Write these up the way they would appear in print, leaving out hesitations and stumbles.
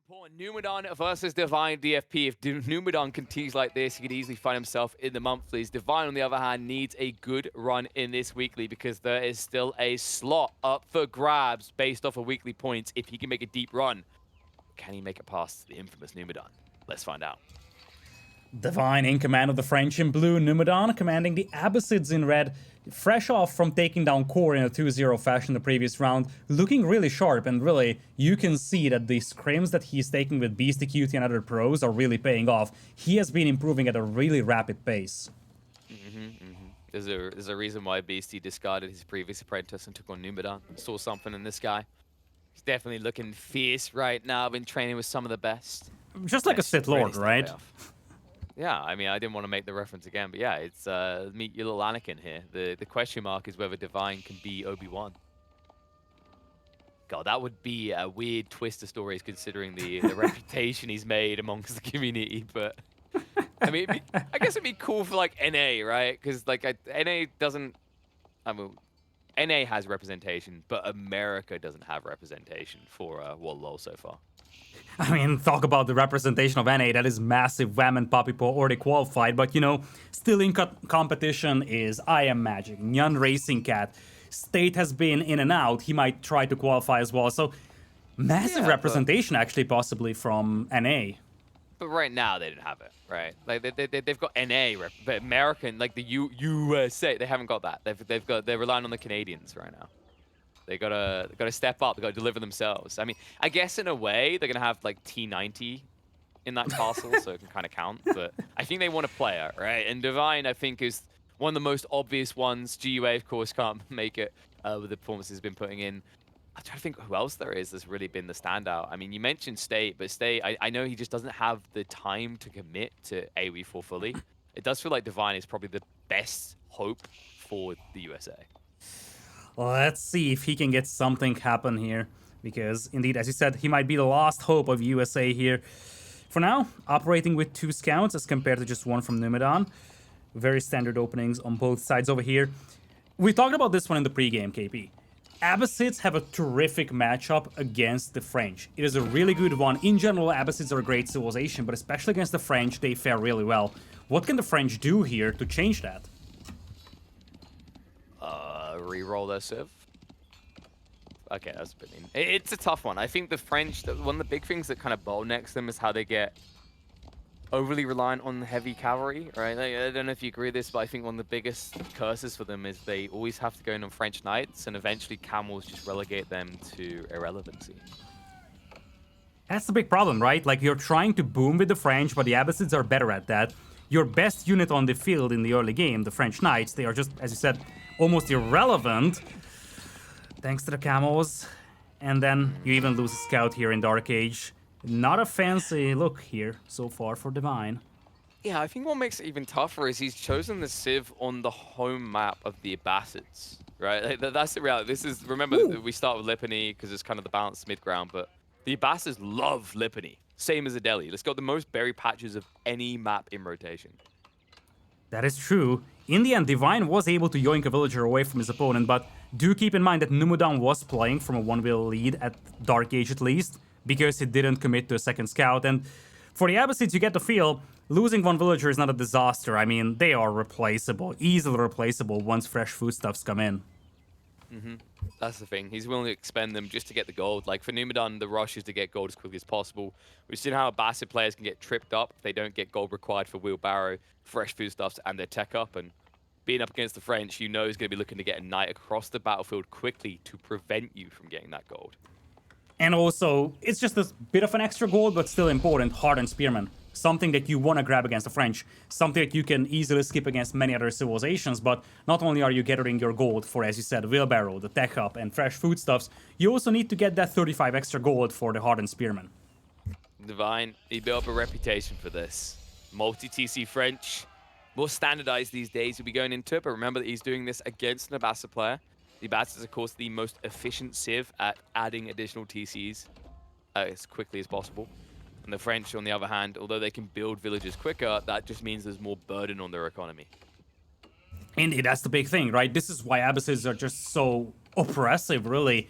Poor Numudan versus DivineDFP. If Numudan continues like this, he could easily find himself in the monthlies. Divine, on the other hand, needs a good run in this weekly because there is still a slot up for grabs based off of weekly points. If he can make a deep run, can he make it past the infamous Numudan? Let's find out. Divine in command of the French in blue, Numudan commanding the Abbasids in red, fresh off from taking down Core in a 2-0 fashion the previous round, looking really sharp, and really, you can see that the scrims that he's taking with Beastie Cutie and other pros are really paying off. He has been improving at a really rapid pace. There's a reason why Beastie discarded his previous apprentice and took on Numudan. Saw something in this guy. He's definitely looking fierce right now, been training with some of the best. Just like a Sith Lord, right? Yeah, I mean, I didn't want to make the reference again, but yeah, it's meet your little Anakin here. The question mark is whether Divine can be Obi-Wan. God, that would be a weird twist of stories considering the reputation he's made amongst the community. But I mean, I guess it'd be cool for like NA, right? Because like NA doesn't. I mean, NA has representation, but America doesn't have representation for Wololo so far. I mean, talk about the representation of NA, that is massive. Wham and Papi Po already qualified, but you know, still in competition is I Am Magic, Nyan Racing Cat. State has been in and out, he might try to qualify as well, so massive representation actually possibly from NA. But right now they didn't have it, right? Like they've got NA, but American, like the USA, they haven't got that. They're relying on the Canadians right now. They gotta step up. They gotta deliver themselves. I mean, I guess in a way they're gonna have like T90 in that castle, so it can kind of count. But I think they want a player, right? And Divine, I think, is one of the most obvious ones. GUA, of course, can't make it with the performances he's been putting in. I'm trying to think who else there is that's really been the standout. I mean, you mentioned State, but State, I know he just doesn't have the time to commit to AOE4 fully. It does feel like Divine is probably the best hope for the USA. Let's see if he can get something happen here, because indeed, as you said, he might be the last hope of USA here. For now, operating with 2 scouts as compared to just 1 from Numudan. Very standard openings on both sides over here. We talked about this one in the pregame, KP. Abbasids have a terrific matchup against the French. It is a really good one. In general, Abbasids are a great civilization, but especially against the French, they fare really well. What can the French do here to change that? Reroll their civ. Okay, that's a bit mean. It's a tough one. I think the French, one of the big things that kind of bottlenecks them is how they get overly reliant on heavy cavalry, right? Like, I don't know if you agree with this, but I think one of the biggest curses for them is they always have to go in on French knights, and eventually camels just relegate them to irrelevancy. That's the big problem, right? Like, you're trying to boom with the French, but the Abbasids are better at that. Your best unit on the field in the early game, the French knights, they are just, as you said, almost irrelevant, thanks to the camels. And then you even lose a scout here in Dark Age. Not a fancy look here so far for Divine. Yeah, I think what makes it even tougher is he's chosen the civ on the home map of the Abbasids, right? Like, that's the reality. This is, remember, we start with Lipany because it's kind of the balanced mid-ground, but the Abbasids love Lipany, same as the Delhi. It's got the most berry patches of any map in rotation. That is true. In the end, Divine was able to yoink a villager away from his opponent, but do keep in mind that Numudan was playing from a 1-wheel lead at Dark Age at least, because he didn't commit to a second scout. And for the Abbasids, you get the feel, losing 1 villager is not a disaster. I mean, they are replaceable, easily replaceable once fresh foodstuffs come in. That's the thing. He's willing to expend them just to get the gold. Like for Numudan, the rush is to get gold as quickly as possible. We've seen how Abbasid players can get tripped up if they don't get gold required for wheelbarrow, fresh foodstuffs, and their tech up. And being up against the French, you know he's going to be looking to get a knight across the battlefield quickly to prevent you from getting that gold. And also, it's just a bit of an extra gold, but still important, Hardened Spearman. Something that you want to grab against the French. Something that you can easily skip against many other civilizations, but not only are you gathering your gold for, as you said, wheelbarrow, the tech up, and fresh foodstuffs, you also need to get that 35 extra gold for the Hardened Spearman. Divine, he built up a reputation for this. Multi-TC French, more standardized these days he'll be going into it, but remember that he's doing this against an Abbasid player. The Abbasid is, of course, the most efficient civ at adding additional TCs as quickly as possible. And the French, on the other hand, although they can build villages quicker, that just means there's more burden on their economy. Indeed, that's the big thing, right? This is why Abbasids are just so oppressive, really.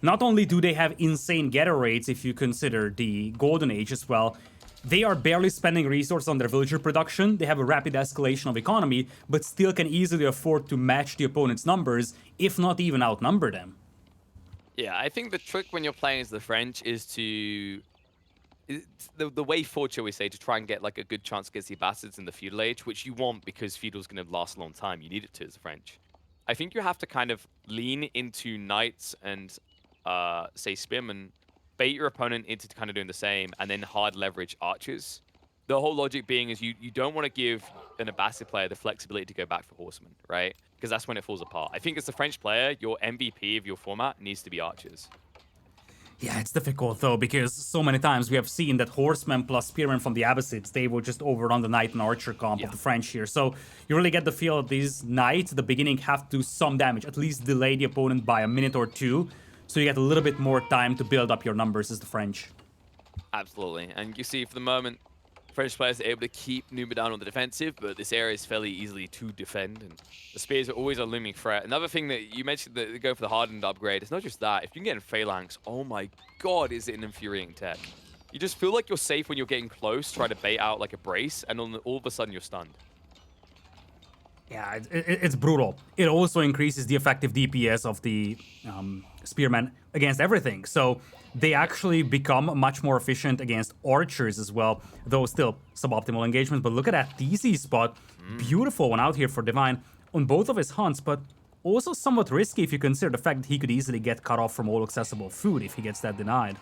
not only do they have insane getter rates if you consider the Golden Age as well, they are barely spending resources on their villager production, they have a rapid escalation of economy, but still can easily afford to match the opponent's numbers, if not even outnumber them. Yeah, I think the trick when you're playing as the French is to... The way forward, shall we say, to try and get like a good chance against the Abbasids in the feudal age, which you want because feudal's going to last a long time. You need it to as the French. I think you have to kind of lean into knights and, say, spearmen, bait your opponent into kind of doing the same, and then hard leverage archers. The whole logic being is you don't want to give an Abbasid player the flexibility to go back for horsemen, right? Because that's when it falls apart. I think as the French player, your MVP of your format needs to be archers. Yeah, it's difficult though, because so many times we have seen that horsemen plus spearmen from the Abbasids, they will just overrun the knight and archer comp of the French here. So you really get the feel that these knights at the beginning have to do some damage, at least delay the opponent by a minute or two, so you get a little bit more time to build up your numbers as the French. Absolutely, and you see for the moment, French players are able to keep Numudan on the defensive, but this area is fairly easily to defend, and the spears are always a looming threat. Another thing that you mentioned, that they go for the hardened upgrade, it's not just that. If you can get in phalanx, oh my god, is it an infuriating tech. You just feel like you're safe when you're getting close, try to bait out like a brace, and all of a sudden you're stunned. Yeah, it's brutal. It also increases the effective DPS of the spearmen against everything. So they actually become much more efficient against archers as well, though still suboptimal engagement. But look at that DC spot. Beautiful one out here for Divine on both of his hunts, but also somewhat risky if you consider the fact that he could easily get cut off from all accessible food if he gets that denied.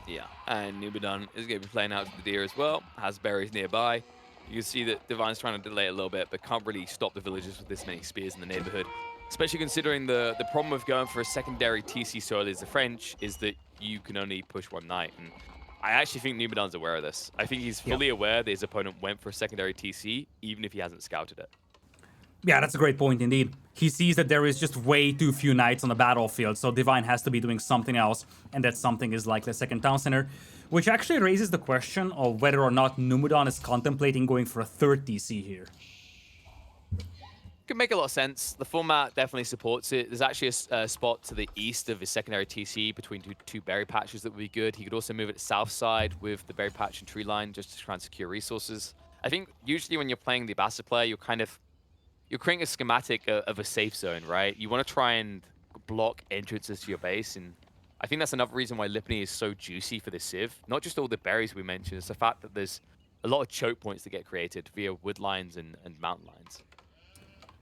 Yeah, and Numudan is going to be playing out to the deer as well, has berries nearby. You can see that Divine's trying to delay it a little bit, but can't really stop the villagers with this many spears in the neighborhood. Especially considering the problem of going for a secondary TC so early as the French is that you can only push one knight. And I actually think Numudan's aware of this. I think he's fully aware that his opponent went for a secondary TC, even if he hasn't scouted it. Yeah, that's a great point indeed. He sees that there is just way too few knights on the battlefield, so Divine has to be doing something else, and that something is likely a second town center, which actually raises the question of whether or not Numudan is contemplating going for a third TC here. Could make a lot of sense. The format definitely supports it. There's actually a spot to the east of his secondary TC between two berry patches that would be good. He could also move it south side with the berry patch and tree line just to try and secure resources. I think usually when you're playing the Abbasid player, you're creating a schematic of a safe zone, right? You want to try and block entrances to your base, and I think that's another reason why Lipany is so juicy for this Civ. Not just all the berries we mentioned, it's the fact that there's a lot of choke points that get created via wood lines and mountain lines.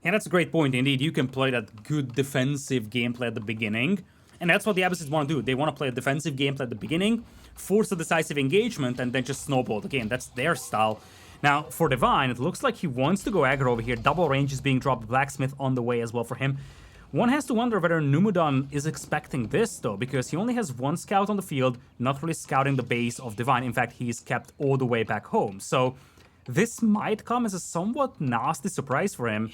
And that's a great point indeed. You can play that good defensive gameplay at the beginning, and that's what the Abbasids want to do. They want to play a defensive gameplay at the beginning, force a decisive engagement, and then just snowball the game. That's their style. Now, for Divine, it looks like he wants to go aggro over here. Double range is being dropped. Blacksmith on the way as well for him. One has to wonder whether Numudan is expecting this, though, because he only has one scout on the field, not really scouting the base of Divine. In fact, he's kept all the way back home. So this might come as a somewhat nasty surprise for him.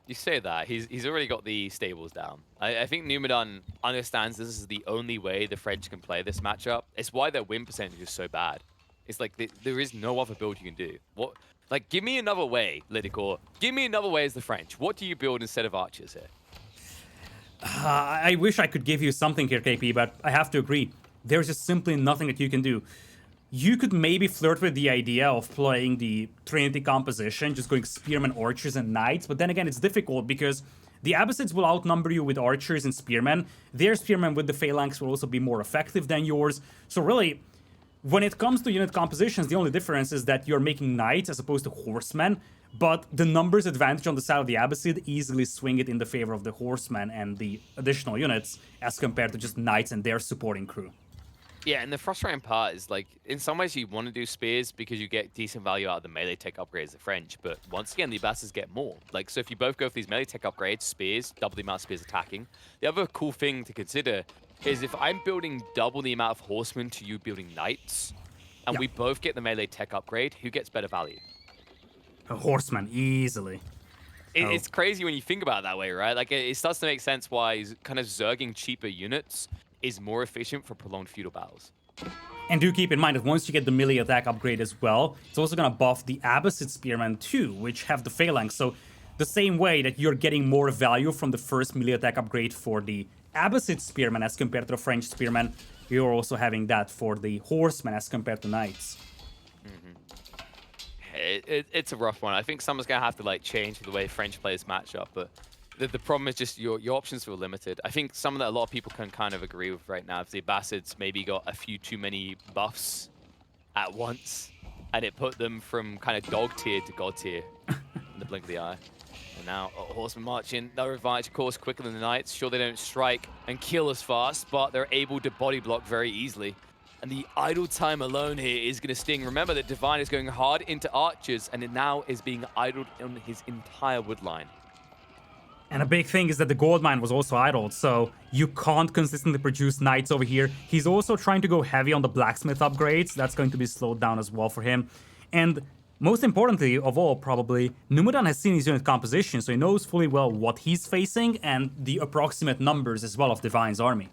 You say that. He's already got the stables down. I think Numudan understands this is the only way the French can play this matchup. It's why their win percentage is so bad. It's like there is no other build you can do. What? Like, give me another way, Lidakor. Give me another way as the French. What do you build instead of archers here? I wish I could give you something here, KP, but I have to agree. There's just simply nothing that you can do. You could maybe flirt with the idea of playing the Trinity composition, just going spearmen, archers, and knights, but then again, it's difficult because the Abbasids will outnumber you with archers and spearmen. Their spearmen with the phalanx will also be more effective than yours. So really, when it comes to unit compositions, the only difference is that you're making knights as opposed to horsemen, but the numbers advantage on the side of the Abbasid easily swing it in the favor of the horsemen and the additional units as compared to just knights and their supporting crew. Yeah, and the frustrating part is, like, in some ways you want to do spears because you get decent value out of the melee tech upgrades, the French, but once again, the Abbasids get more. Like, so if you both go for these melee tech upgrades, spears, double the amount of spears attacking, the other cool thing to consider is if I'm building double the amount of horsemen to you building knights, and we both get the melee tech upgrade, who gets better value? A horseman, easily. It's crazy when you think about it that way, right? Like, it starts to make sense why kind of zerging cheaper units is more efficient for prolonged feudal battles. And do keep in mind that once you get the melee attack upgrade as well, it's also going to buff the Abbasid Spearmen too, which have the phalanx. So the same way that you're getting more value from the first melee attack upgrade for the Abbasid spearmen as compared to the French spearmen. You're also having that for the horsemen as compared to knights. It's a rough one. I think someone's going to have to like change the way French players match up, but the problem is just your options were limited. I think something that a lot of people can kind of agree with right now is the Abbasids maybe got a few too many buffs at once, and it put them from kind of dog tier to god tier in the blink of the eye. And now horsemen marching, their advantage, of course, quicker than the knights. Sure, they don't strike and kill as fast, but they're able to body block very easily. And the idle time alone here is going to sting. Remember that Divine is going hard into archers, and it now is being idled on his entire wood line. And a big thing is that the gold mine was also idled, so you can't consistently produce knights over here. He's also trying to go heavy on the blacksmith upgrades. That's going to be slowed down as well for him. And most importantly of all, probably, Numudan has seen his unit composition, so he knows fully well what he's facing and the approximate numbers as well of Divine's army.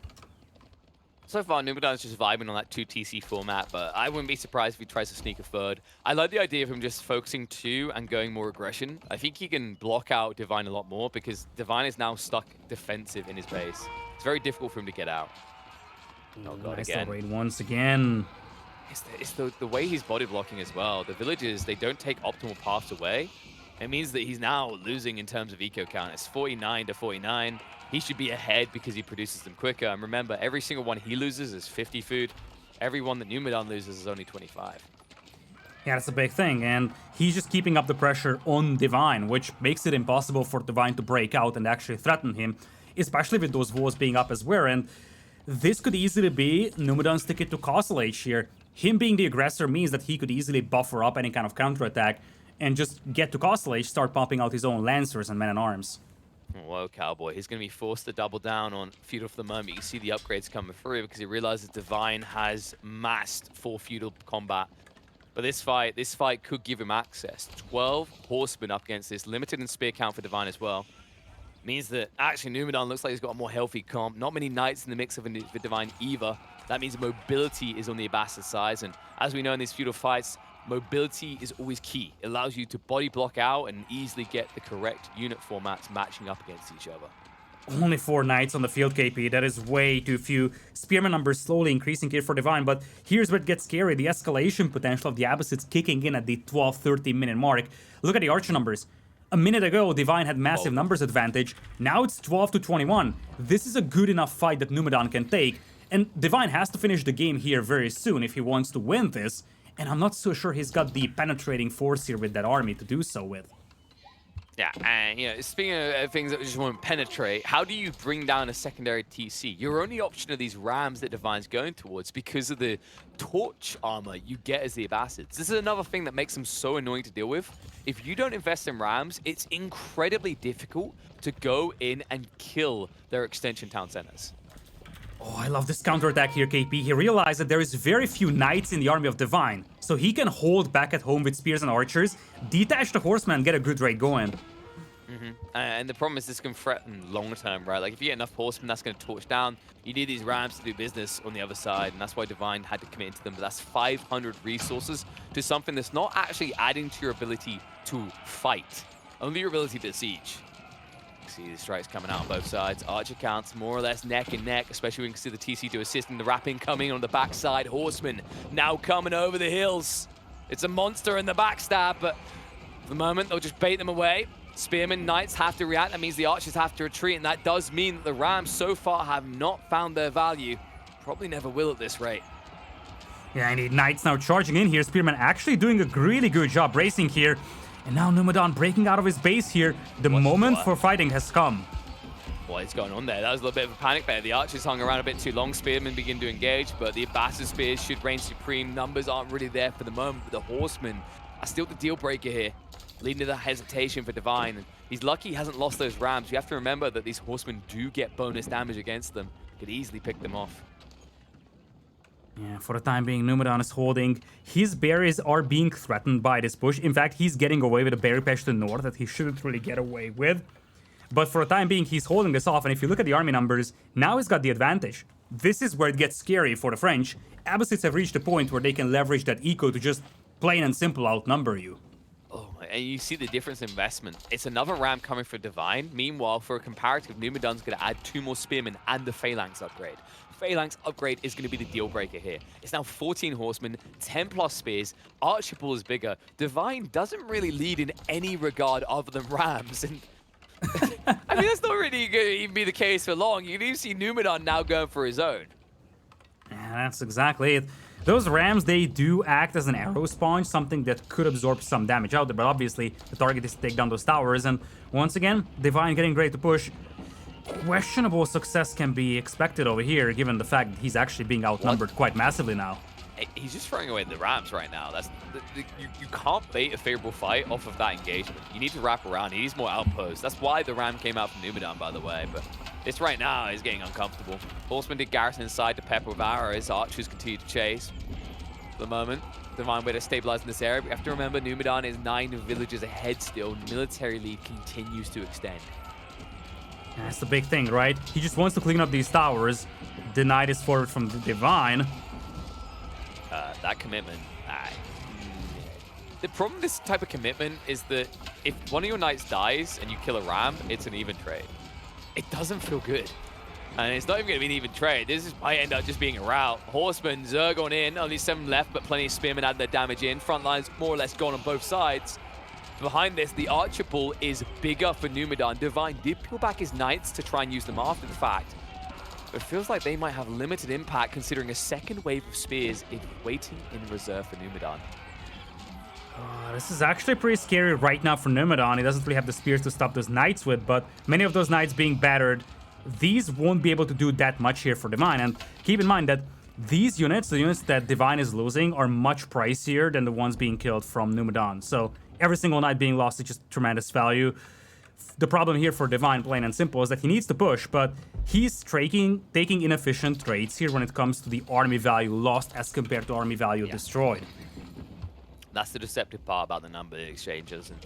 So far, Numudan's just vibing on that 2 TC format, but I wouldn't be surprised if he tries to sneak a third. I like the idea of him just focusing 2 and going more aggression. I think he can block out Divine a lot more because Divine is now stuck defensive in his base. It's very difficult for him to get out. Oh god, nice again. raid once again. It's the way he's body blocking as well. The villagers, they don't take optimal paths away. It means that he's now losing in terms of eco count. It's 49 to 49. He should be ahead because he produces them quicker. And remember, every single one he loses is 50 food. Every one that Numudan loses is only 25. Yeah, that's a big thing, and he's just keeping up the pressure on Divine, which makes it impossible for Divine to break out and actually threaten him, especially with those walls being up as well. And this could easily be Numudan's ticket to Castle Age here. Him being the aggressor means that he could easily buffer up any kind of counterattack and just get to Castle Age, start pumping out his own Lancers and Men-at-Arms. Whoa, Cowboy. He's going to be forced to double down on Feudal for the moment. You can see the upgrades coming through because he realizes Divine has massed full Feudal combat. But this fight could give him access. 12 horsemen up against this, limited in spear count for Divine as well. Means that actually Numudan looks like he's got a more healthy comp. Not many knights in the mix of Divine either. That means mobility is on the Abbasid side. And as we know in these Feudal fights, mobility is always key. It allows you to body block out and easily get the correct unit formats matching up against each other. Only 4 knights on the field, KP. That is way too few. Spearman numbers slowly increasing here for Divine, but here's where it gets scary. The escalation potential of the Abbasids kicking in at the 12-13 minute mark. Look at the archer numbers. A minute ago, Divine had massive numbers advantage. Now it's 12 to 21. This is a good enough fight that Numudan can take. And Divine has to finish the game here very soon if he wants to win this. And I'm not so sure he's got the penetrating force here with that army to do so with. Yeah, and you know, speaking of things that just won't penetrate, how do you bring down a secondary TC? Your only option are these rams that Divine's going towards because of the torch armor you get as the Abbasids. This is another thing that makes them so annoying to deal with. If you don't invest in rams, it's incredibly difficult to go in and kill their extension town centers. Oh, I love this counterattack here, KP. He realized that there is very few knights in the army of Divine, so he can hold back at home with spears and archers, detach the horsemen, and get a good raid going. And the problem is this can threaten long term, right? Like if you get enough horsemen, that's going to torch down. You need these rams to do business on the other side, and that's why Divine had to commit into them. But that's 500 resources to something that's not actually adding to your ability to fight, only your ability to siege. See the strikes coming out on both sides. Archer counts more or less neck and neck, especially when you can see the TC to assist in the wrapping coming on the backside. Horsemen now coming over the hills. It's a monster in the backstab, but for the moment they'll just bait them away. Spearmen, knights have to react. That means the archers have to retreat, and that does mean that the rams so far have not found their value. Probably never will at this rate. Yeah, I need knights now charging in here. Spearman actually doing a really good job racing here. And now Numudan breaking out of his base here. The moment for fighting has come. What is going on there? That was a little bit of a panic there. The archers hung around a bit too long. Spearmen begin to engage, but the Abbasid spears should reign supreme. Numbers aren't really there for the moment, but the horsemen are still the deal breaker here, leading to the hesitation for Divine. And he's lucky he hasn't lost those rams. You have to remember that these horsemen do get bonus damage against them. Could easily pick them off. Yeah, for the time being, Numudan is holding. His berries are being threatened by this push. In fact, he's getting away with a berry patch to the north that he shouldn't really get away with. But for the time being, he's holding this off. And if you look at the army numbers, now he's got the advantage. This is where it gets scary for the French. Abbasids have reached a point where they can leverage that eco to just plain and simple outnumber you. Oh, and you see the difference in investment. It's another ram coming for Divine. Meanwhile, for a comparative, Numudan's going to add 2 more Spearmen and the Phalanx upgrade. Phalanx upgrade is going to be the deal breaker here. It's now 14 Horsemen, 10 plus Spears. Archibald is bigger. Divine doesn't really lead in any regard other than rams. And I mean, that's not really going to even be the case for long. You can even see Numudan now going for his own. Yeah, that's exactly it. Those rams, they do act as an arrow sponge, something that could absorb some damage out there, but obviously the target is to take down those towers, and once again, Divine getting ready to push. Questionable success can be expected over here, given the fact that he's actually being outnumbered quite massively now. He's just throwing away the rams right now. You can't bait a favorable fight off of that engagement. You need to wrap around. He needs more outposts. That's why the ram came out from Numudan, by the way. But this right now is getting uncomfortable. Horseman did garrison inside to pepper with arrows. Archers continue to chase. For the moment, Divine way to stabilize in this area. But you have to remember, Numudan is 9 villages ahead still. Military lead continues to extend. That's the big thing, right? He just wants to clean up these towers. Denied his forward from the Divine. That commitment. The problem with this type of commitment is that if one of your knights dies and you kill a ram, it's an even trade. It doesn't feel good. And it's not even going to be an even trade. This might end up just being a rout. Horsemen, Zergon in, only 7 left, but plenty of spearmen add their damage in. Front lines more or less gone on both sides. Behind this, the Archibald is bigger for Numudan. Divine did peel back his knights to try and use them after the fact. But it feels like they might have limited impact considering a second wave of spears is waiting in reserve for Numudan. This is actually pretty scary right now for Numudan. He doesn't really have the spears to stop those knights with, but many of those knights being battered, these won't be able to do that much here for Divine. And keep in mind that these units, the units that Divine is losing, are much pricier than the ones being killed from Numudan. So every single knight being lost is just tremendous value. The problem here for Divine, plain and simple, is that he needs to push, but he's taking inefficient trades here when it comes to the army value lost as compared to army value destroyed. That's the deceptive part about the number of exchanges. And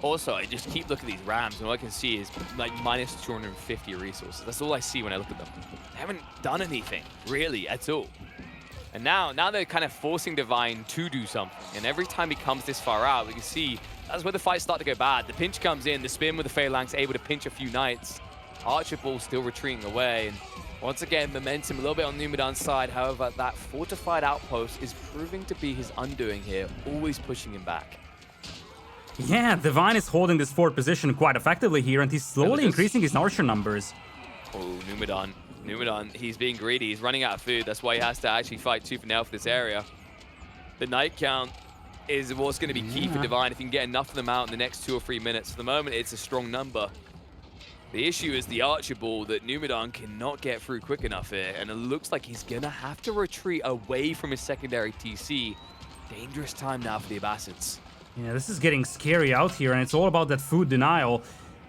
also, I just keep looking at these rams, and all I can see is like minus 250 resources. That's all I see when I look at them. They haven't done anything, really, at all. And now they're kind of forcing Divine to do something. And every time he comes this far out, we can see that's where the fights start to go bad. The pinch comes in, the spin with the Phalanx able to pinch a few knights. Archibald still retreating away. And once again, momentum a little bit on Numudan's side. However, that fortified outpost is proving to be his undoing here, always pushing him back. Yeah, Divine is holding this forward position quite effectively here, and he's slowly increasing his archer numbers. Oh, Numudan, he's being greedy. He's running out of food. That's why he has to actually fight tooth and nail for this area. The knight count is what's going to be key for Divine if he can get enough of them out in the next 2 or 3 minutes. For the moment, it's a strong number. The issue is the Archibald that Numudan cannot get through quick enough here, and it looks like he's going to have to retreat away from his secondary TC. Dangerous time now for the Abbasids. Yeah, this is getting scary out here, and it's all about that food denial.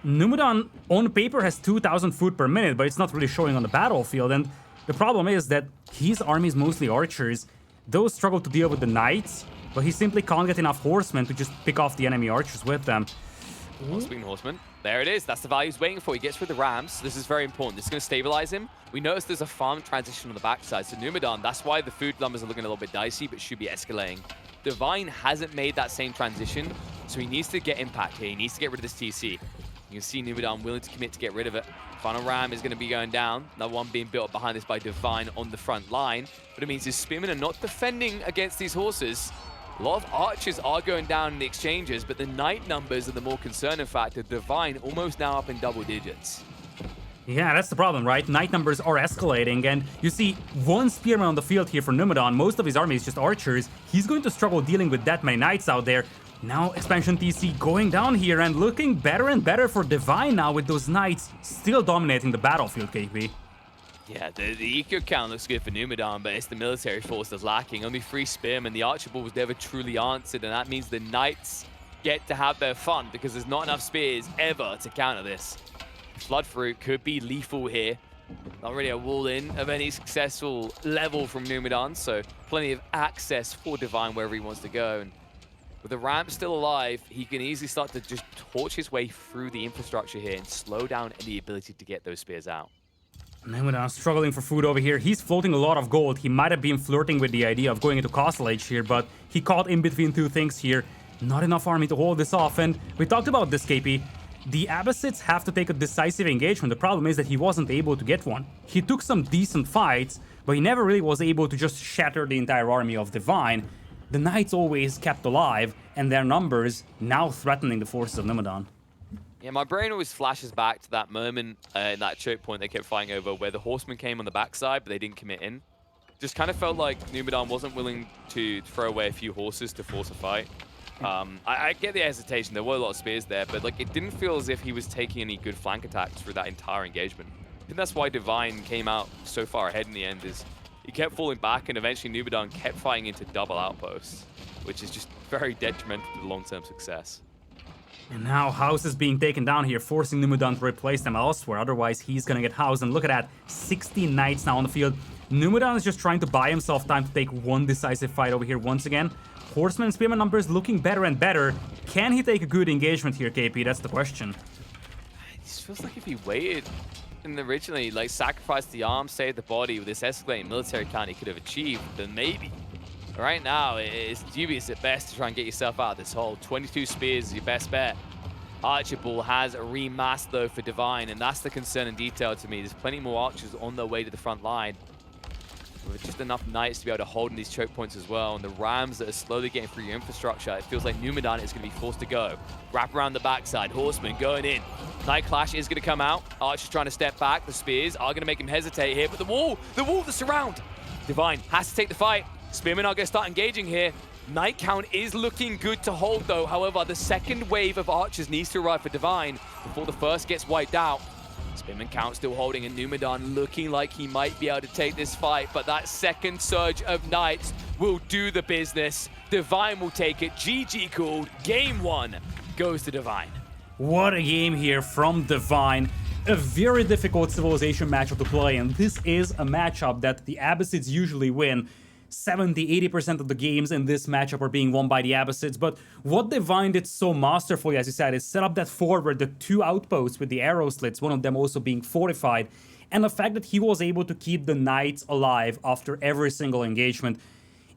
Numudan, on paper, has 2,000 food per minute, but it's not really showing on the battlefield, and the problem is that his army is mostly archers. Those struggle to deal with the knights, but he simply can't get enough horsemen to just pick off the enemy archers with them. Swing horseman. There it is. That's the value he's waiting for. He gets rid of the rams. This is very important. This is going to stabilize him. We notice there's a farm transition on the backside. So Numudan, that's why the food numbers are looking a little bit dicey, but should be escalating. Divine hasn't made that same transition, so he needs to get impact here. He needs to get rid of this TC. You can see Numudan willing to commit to get rid of it. Final ram is going to be going down. Another one being built up behind this by Divine on the front line. But it means his spearmen are not defending against these horses. A lot of archers are going down in the exchanges, but the knight numbers are the more concerning factor. Divine almost now up in double digits. Yeah, that's the problem, right? Knight numbers are escalating, and you see one spearman on the field here for Numudan. Most of his army is just archers. He's going to struggle dealing with that many knights out there. Now expansion TC going down here and looking better and better for Divine now with those knights still dominating the battlefield, KP. Yeah, the eco count looks good for Numudan, but it's the military force that's lacking. Only 3 spearmen. The Archibald was never truly answered, and that means the knights get to have their fun because there's not enough spears ever to counter this. Floodfruit could be lethal here. Not really a wall in of any successful level from Numudan, so plenty of access for Divine wherever he wants to go. And with the ramp still alive, he can easily start to just torch his way through the infrastructure here and slow down any ability to get those spears out. Numudan struggling for food over here. He's floating a lot of gold. He might have been flirting with the idea of going into Castle Age here, but he caught in between two things here. Not enough army to hold this off, and we talked about this, KP. The Abbasids have to take a decisive engagement. The problem is that he wasn't able to get one. He took some decent fights, but he never really was able to just shatter the entire army of Divine. The Knights always kept alive, and their numbers now threatening the forces of Numudan. Yeah, my brain always flashes back to that moment in that choke point they kept fighting over where the Horsemen came on the backside, but they didn't commit in. Just kind of felt like Numudan wasn't willing to throw away a few horses to force a fight. I get the hesitation. There were a lot of spears there, but like it didn't feel as if he was taking any good flank attacks through that entire engagement. I think that's why Divine came out so far ahead in the end, is he kept falling back, and eventually Numudan kept fighting into double outposts, which is just very detrimental to the long-term success. And now House is being taken down here, forcing Numudan to replace them elsewhere. Otherwise, he's gonna get housed. And look at that, 60 Knights now on the field. Numudan is just trying to buy himself time to take one decisive fight over here once again. Horseman and Spearman numbers looking better and better. Can he take a good engagement here, KP? That's the question. It just feels like if he waited and originally, like, sacrificed the arm, saved the body with this escalating military count he could have achieved, then maybe. Right now, it's dubious at best to try and get yourself out of this hole. 22 spears is your best bet. Archibald has remasked, though, for Divine, and that's the concern in detail to me. There's plenty more archers on their way to the front line, with just enough Knights to be able to hold in these choke points as well. And the Rams that are slowly getting through your infrastructure, it feels like Numudan is going to be forced to go. Wrap around the backside, Horseman going in. Night Clash is going to come out. Archer's trying to step back. The spears are going to make him hesitate here, but the wall, the surround. Divine has to take the fight. Spearmen are going to start engaging here. Knight count is looking good to hold, though. However, the second wave of archers needs to arrive for Divine before the first gets wiped out. Spearman count still holding, and Numudan looking like he might be able to take this fight, but that second surge of Knights will do the business. Divine will take it. GG called. Game 1 goes to Divine. What a game here from Divine. A very difficult Civilization matchup to play, and this is a matchup that the Abbasids usually win. 70-80% of the games in this matchup are being won by the Abbasids, but what Divine did so masterfully, as you said, is set up that forward, the 2 outposts with the arrow slits, one of them also being fortified, and the fact that he was able to keep the Knights alive after every single engagement.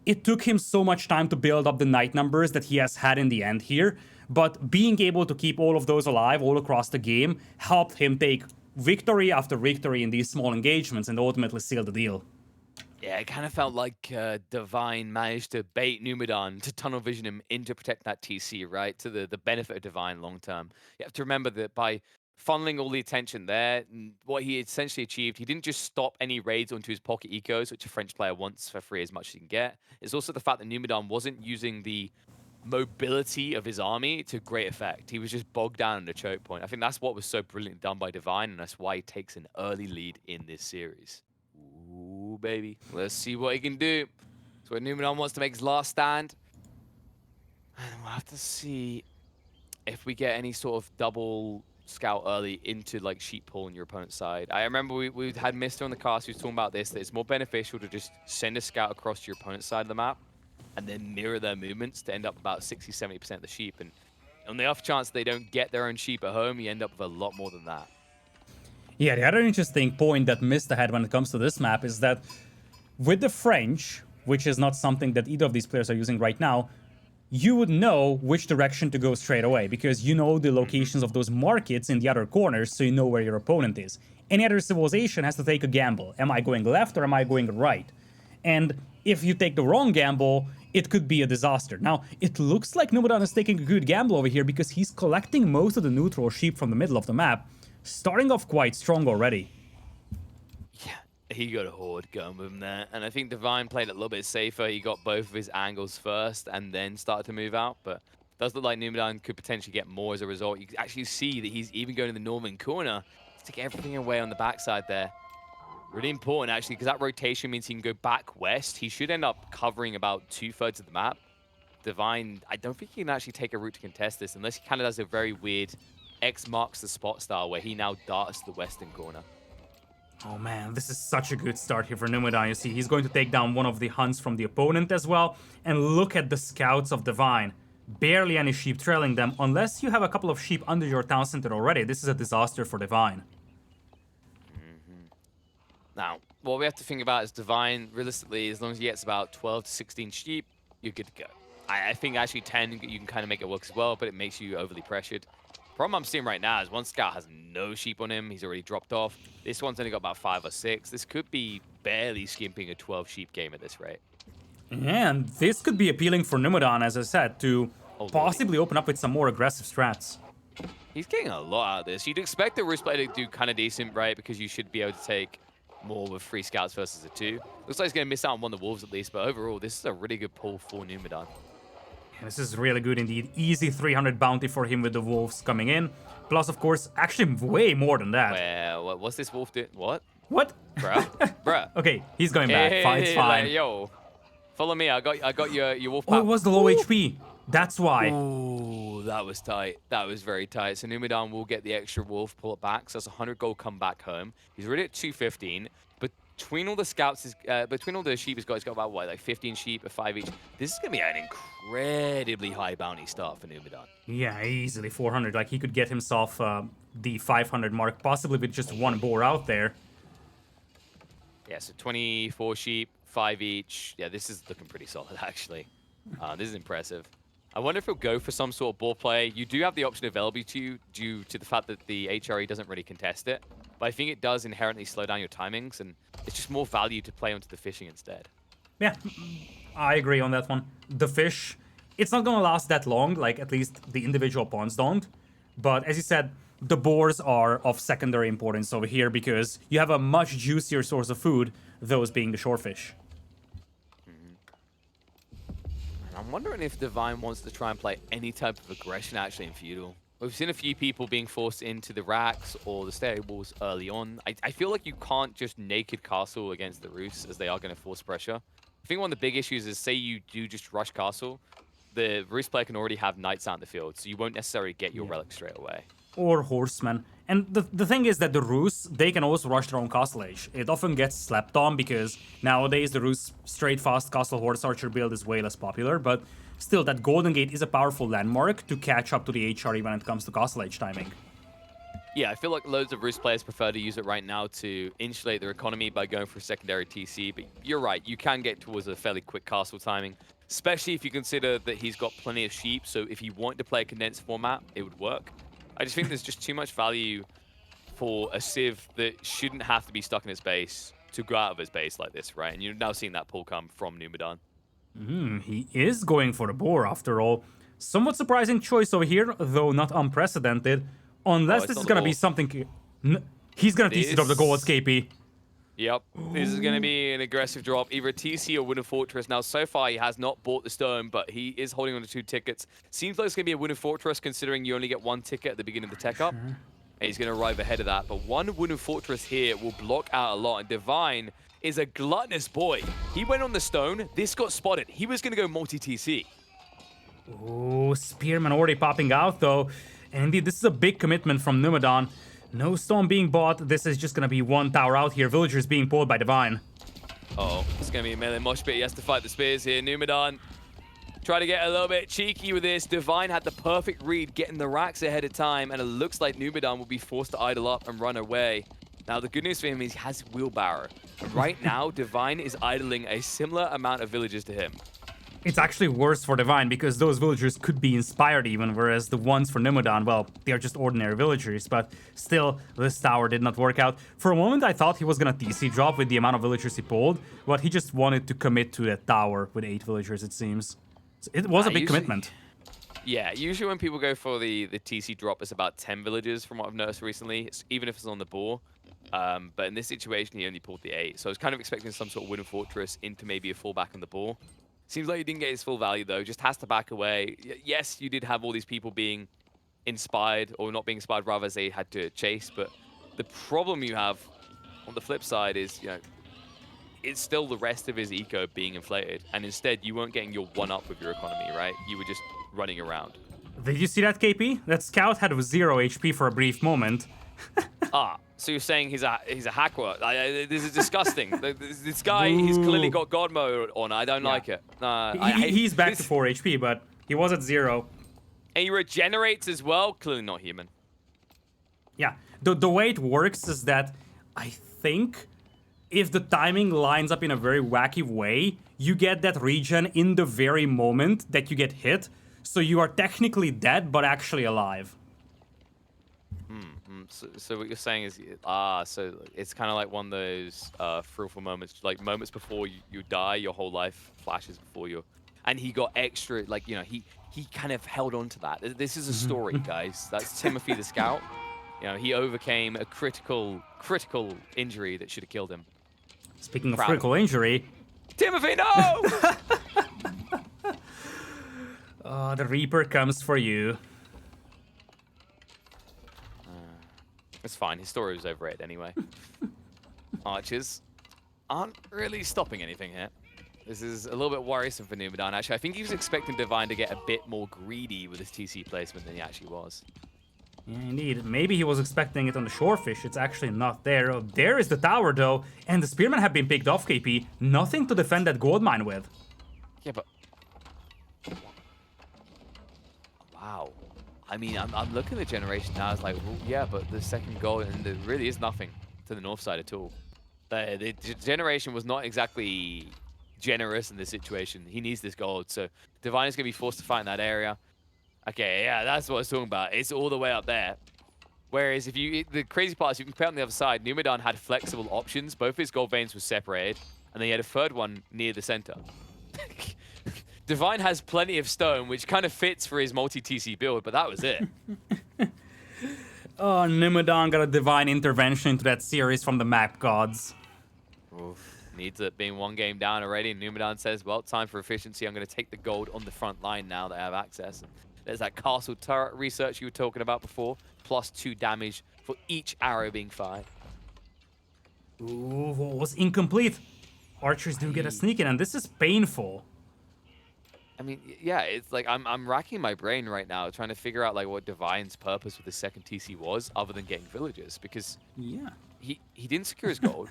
It took him so much time to build up the Knight numbers that he has had in the end here, but being able to keep all of those alive all across the game helped him take victory after victory in these small engagements and ultimately seal the deal. Yeah, it kind of felt like Divine managed to bait Numudan to tunnel vision him into protect that TC, right? To the benefit of Divine long term. You have to remember that by funneling all the attention there, what he essentially achieved, he didn't just stop any raids onto his pocket ecos, which a French player wants for free as much as he can get. It's also the fact that Numudan wasn't using the mobility of his army to great effect. He was just bogged down in the choke point. I think that's what was so brilliantly done by Divine, and that's why he takes an early lead in this series. Ooh, baby. Let's see what he can do. So when Numudan wants to make his last stand. And we'll have to see if we get any sort of double scout early into like sheep pull on your opponent's side. I remember we had Mr. on the cast who was talking about this, that it's more beneficial to just send a scout across to your opponent's side of the map and then mirror their movements to end up about 60-70% of the sheep. And on the off chance they don't get their own sheep at home, you end up with a lot more than that. Yeah, the other interesting point that Mista had when it comes to this map is that with the French, which is not something that either of these players are using right now, you would know which direction to go straight away because you know the locations of those markets in the other corners, so you know where your opponent is. Any other civilization has to take a gamble. Am I going left or am I going right? And if you take the wrong gamble, it could be a disaster. Now, it looks like Numudan is taking a good gamble over here because he's collecting most of the neutral sheep from the middle of the map, starting off quite strong already. Yeah, he got a horde going with him there. And I think Divine played it a little bit safer. He got both of his angles first and then started to move out. But it does look like Numudan could potentially get more as a result. You can actually see that he's even going to the northern corner to take everything away on the backside there. Really important, actually, because that rotation means he can go back west. He should end up covering about 2/3 of the map. Divine, I don't think he can actually take a route to contest this unless he kind of does a very weird X marks the spot style where he now darts the western corner. Oh man, this is such a good start here for Numudan. You see, he's going to take down one of the hunts from the opponent as well. And look at the scouts of Divine. Barely any sheep trailing them. Unless you have a couple of sheep under your town center already, this is a disaster for Divine. Now, what we have to think about is Divine, realistically, as long as he gets about 12 to 16 sheep, you're good to go. I think actually 10, you can kind of make it work as well, but it makes you overly pressured. Problem I'm seeing right now is one scout has no sheep on him. He's already dropped off. This one's only got about 5 or 6. This could be barely skimping a 12 sheep game at this rate. And this could be appealing for Numudan, as I said, to Oh, possibly open up with some more aggressive strats. He's getting a lot out of this. You'd expect the Roost Player to do kind of decent, right? Because you should be able to take more with 3 scouts versus a 2. Looks like he's going to miss out on one of the wolves at least, but overall, this is a really good pull for Numudan. This is really good indeed. Easy 300 bounty for him with the wolves coming in. Plus, of course, actually way more than that. Well, what's this wolf doing? What? What? Bruh? Bruh. Okay, he's going back. Fine, it's fine. Like, yo, follow me. I got your wolf Oh, pack. it was the low HP. That's why. Ooh, that was tight. That was very tight. So Numudan will get the extra wolf, pull it back. So that's 100 gold come back home. He's already at 215. Between all the scouts, between all the sheep he's got about what, like 15 sheep at 5 each. This is gonna be an incredibly high bounty start for Numudan. Yeah, easily 400. Like, he could get himself the 500 mark, possibly with just one boar out there. Yeah, so 24 sheep, 5 each. Yeah, this is looking pretty solid, actually. This is impressive. I wonder if he'll go for some sort of ball play. You do have the option available to you due to the fact that the HRE doesn't really contest it. But I think it does inherently slow down your timings, and it's just more value to play onto the fishing instead. Yeah, I agree on that one. The fish, it's not gonna last that long, like at least the individual pawns don't. But as you said, the boars are of secondary importance over here because you have a much juicier source of food, those being the shorefish. I'm wondering if Divine wants to try and play any type of aggression actually in feudal. We've seen a few people being forced into the racks or the stables early on. I feel like you can't just naked castle against the Roosts as they are going to force pressure. I think one of the big issues is, say you do just rush castle, the Roost player can already have knights out in the field, so you won't necessarily get your relic straight away. Or horsemen. And the thing is that the Roosts, they can also rush their own castle age. It often gets slept on because nowadays the Roosts straight fast castle horse archer build is way less popular, but still that Golden Gate is a powerful landmark to catch up to the HRE when it comes to castle age timing. Yeah, I feel like loads of Roost players prefer to use it right now to insulate their economy by going for a secondary TC, but you're right, you can get towards a fairly quick castle timing, especially if you consider that he's got plenty of sheep, so if he wanted to play a condensed format, it would work. I just think there's just too much value for a Civ that shouldn't have to be stuck in his base to go out of his base like this, right? And you're now seeing that pull come from Numudan. He is going for the boar after all. Somewhat surprising choice over here, though not unprecedented. Unless this is gonna be something... He's gonna TC drop the golds, KP. Yep, this is going to be an aggressive drop, either a TC or Wooden Fortress. Now, so far, he has not bought the stone, but he is holding on to 2 tickets. Seems like it's going to be a Wooden Fortress, considering you only get 1 ticket at the beginning of the tech up. And he's going to arrive ahead of that, but 1 Wooden Fortress here will block out a lot, and Divine is a gluttonous boy. He went on the stone, this got spotted. He was going to go multi-TC. Oh, Spearman already popping out, though. And indeed, this is a big commitment from Numudan. No stone being bought. This is just going to be 1 tower out here. Villagers being pulled by Divine. Uh-oh, it's going to be a melee mosh pit. He has to fight the spears here. Numudan try to get a little bit cheeky with this. Divine had the perfect read, getting the racks ahead of time, and it looks like Numudan will be forced to idle up and run away. Now, the good news for him is he has wheelbarrow. And right now, Divine is idling a similar amount of villagers to him. It's actually worse for Divine because those villagers could be inspired even, whereas the ones for Numudan, well, they are just ordinary villagers, but still, this tower did not work out. For a moment, I thought he was gonna TC drop with the amount of villagers he pulled, but he just wanted to commit to that tower with 8 villagers, it seems. So it was a big commitment. Yeah, usually when people go for the TC drop, it's about 10 villagers from what I've noticed recently, even if it's on the boar. But in this situation, he only pulled the 8, so I was kind of expecting some sort of Wooden Fortress into maybe a fallback on the boar. Seems like he didn't get his full value, though. Just has to back away. Yes, you did have all these people being inspired, or not being inspired, rather, as they had to chase. But the problem you have on the flip side is, you know, it's still the rest of his eco being inflated. And instead, you weren't getting your one-up with your economy, right? You were just running around. Did you see that, KP? That scout had 0 HP for a brief moment. So you're saying he's a hacker? This is disgusting. This guy, he's clearly got God mode on. I don't like it. He's back to 4 HP, but he was at 0. And he regenerates as well. Clearly not human. Yeah, the way it works is that I think if the timing lines up in a very wacky way, you get that regen in the very moment that you get hit. So you are technically dead, but actually alive. So what you're saying is, so it's kind of like one of those fruitful moments, like moments before you die, your whole life flashes before you. And he got extra, like, you know, he kind of held on to that. This is a story, guys. That's Timothy the Scout. You know, he overcame a critical injury that should have killed him. Speaking of critical injury... Timothy, no! The Reaper comes for you. It's fine. His story was overrated anyway. Archers aren't really stopping anything here. This is a little bit worrisome for Numudan, actually. I think he was expecting Divine to get a bit more greedy with his TC placement than he actually was. Yeah, indeed. Maybe he was expecting it on the shorefish. It's actually not there. Oh, there is the tower, though. And the spearmen have been picked off, KP. Nothing to defend that gold mine with. Yeah, but... Wow. I mean, I'm looking at the generation now. It's like, well, yeah, but the second goal, and there really is nothing to the north side at all. The generation was not exactly generous in this situation. He needs this gold, so Divine is going to be forced to fight in that area. Okay, yeah, that's what I was talking about. It's all the way up there. Whereas if you, the crazy part is you can play on the other side. Numudan had flexible options. Both his gold veins were separated, and then he had a third one near the center. Divine has plenty of stone, which kind of fits for his multi-TC build, but that was it. Oh, Numudan got a divine intervention into that series from the map gods. Oof. Needs it being one game down already. And Numudan says, well, time for efficiency. I'm going to take the gold on the front line now that I have access. And there's that castle turret research you were talking about before. +2 damage for each arrow being fired. Ooh, was incomplete. Archers do get a sneak in, and this is painful. I mean, yeah, it's like I'm racking my brain right now trying to figure out like what Divine's purpose with the second TC was other than getting villagers, because he didn't secure his gold.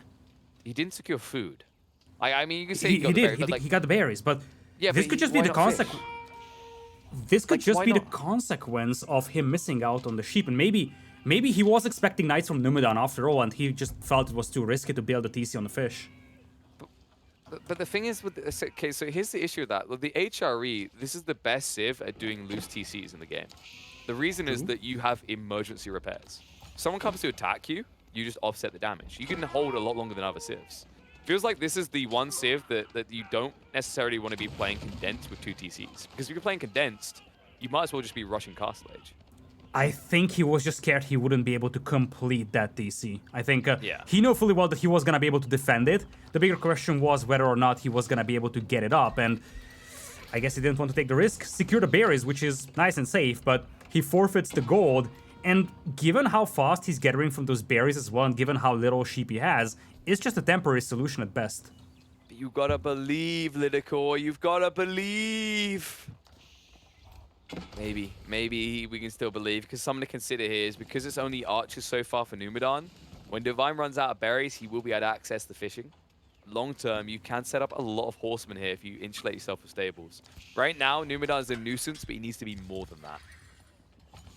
He didn't secure food. I mean, you can say he got the berries, but like, he got the berries, but yeah, this could just be the consequence. This could just be the not? consequence of him missing out on the sheep, and maybe he was expecting knights from Numudan after all, and he just felt it was too risky to build a TC on the fish. But the thing is, with the, okay, so here's the issue with that. With the HRE, this is the best civ at doing loose TCs in the game. The reason is that you have emergency repairs. If someone comes to attack you, you just offset the damage. You can hold a lot longer than other civs. Feels like this is the one civ that you don't necessarily want to be playing condensed with 2 TCs. Because if you're playing condensed, you might as well just be rushing Castle Age. I think he was just scared he wouldn't be able to complete that TC. I think yeah. He knew fully well that he was going to be able to defend it. The bigger question was whether or not he was going to be able to get it up, and I guess he didn't want to take the risk. Secure the berries, which is nice and safe, but he forfeits the gold, and given how fast he's gathering from those berries as well, and given how little sheep he has, it's just a temporary solution at best. You gotta believe, Lidakor. You've gotta believe. Maybe we can still believe, because something to consider here is because it's only archers so far for Numudan, when Divine runs out of berries, he will be able to access the fishing. Long term, you can set up a lot of horsemen here if you insulate yourself with stables. Right now, Numudan is a nuisance, but he needs to be more than that.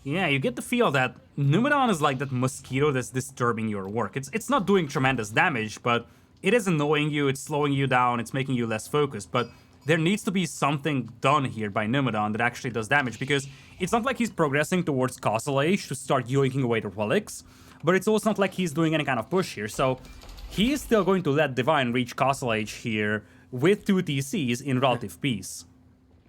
Yeah, you get the feel that Numudan is like that mosquito that's disturbing your work. It's not doing tremendous damage, but it is annoying you, it's slowing you down, it's making you less focused, but there needs to be something done here by Numudan that actually does damage, because it's not like he's progressing towards Castle Age to start yoinking away the relics, but it's also not like he's doing any kind of push here, so he is still going to let Divine reach Castle Age here with 2 TCs in relative peace.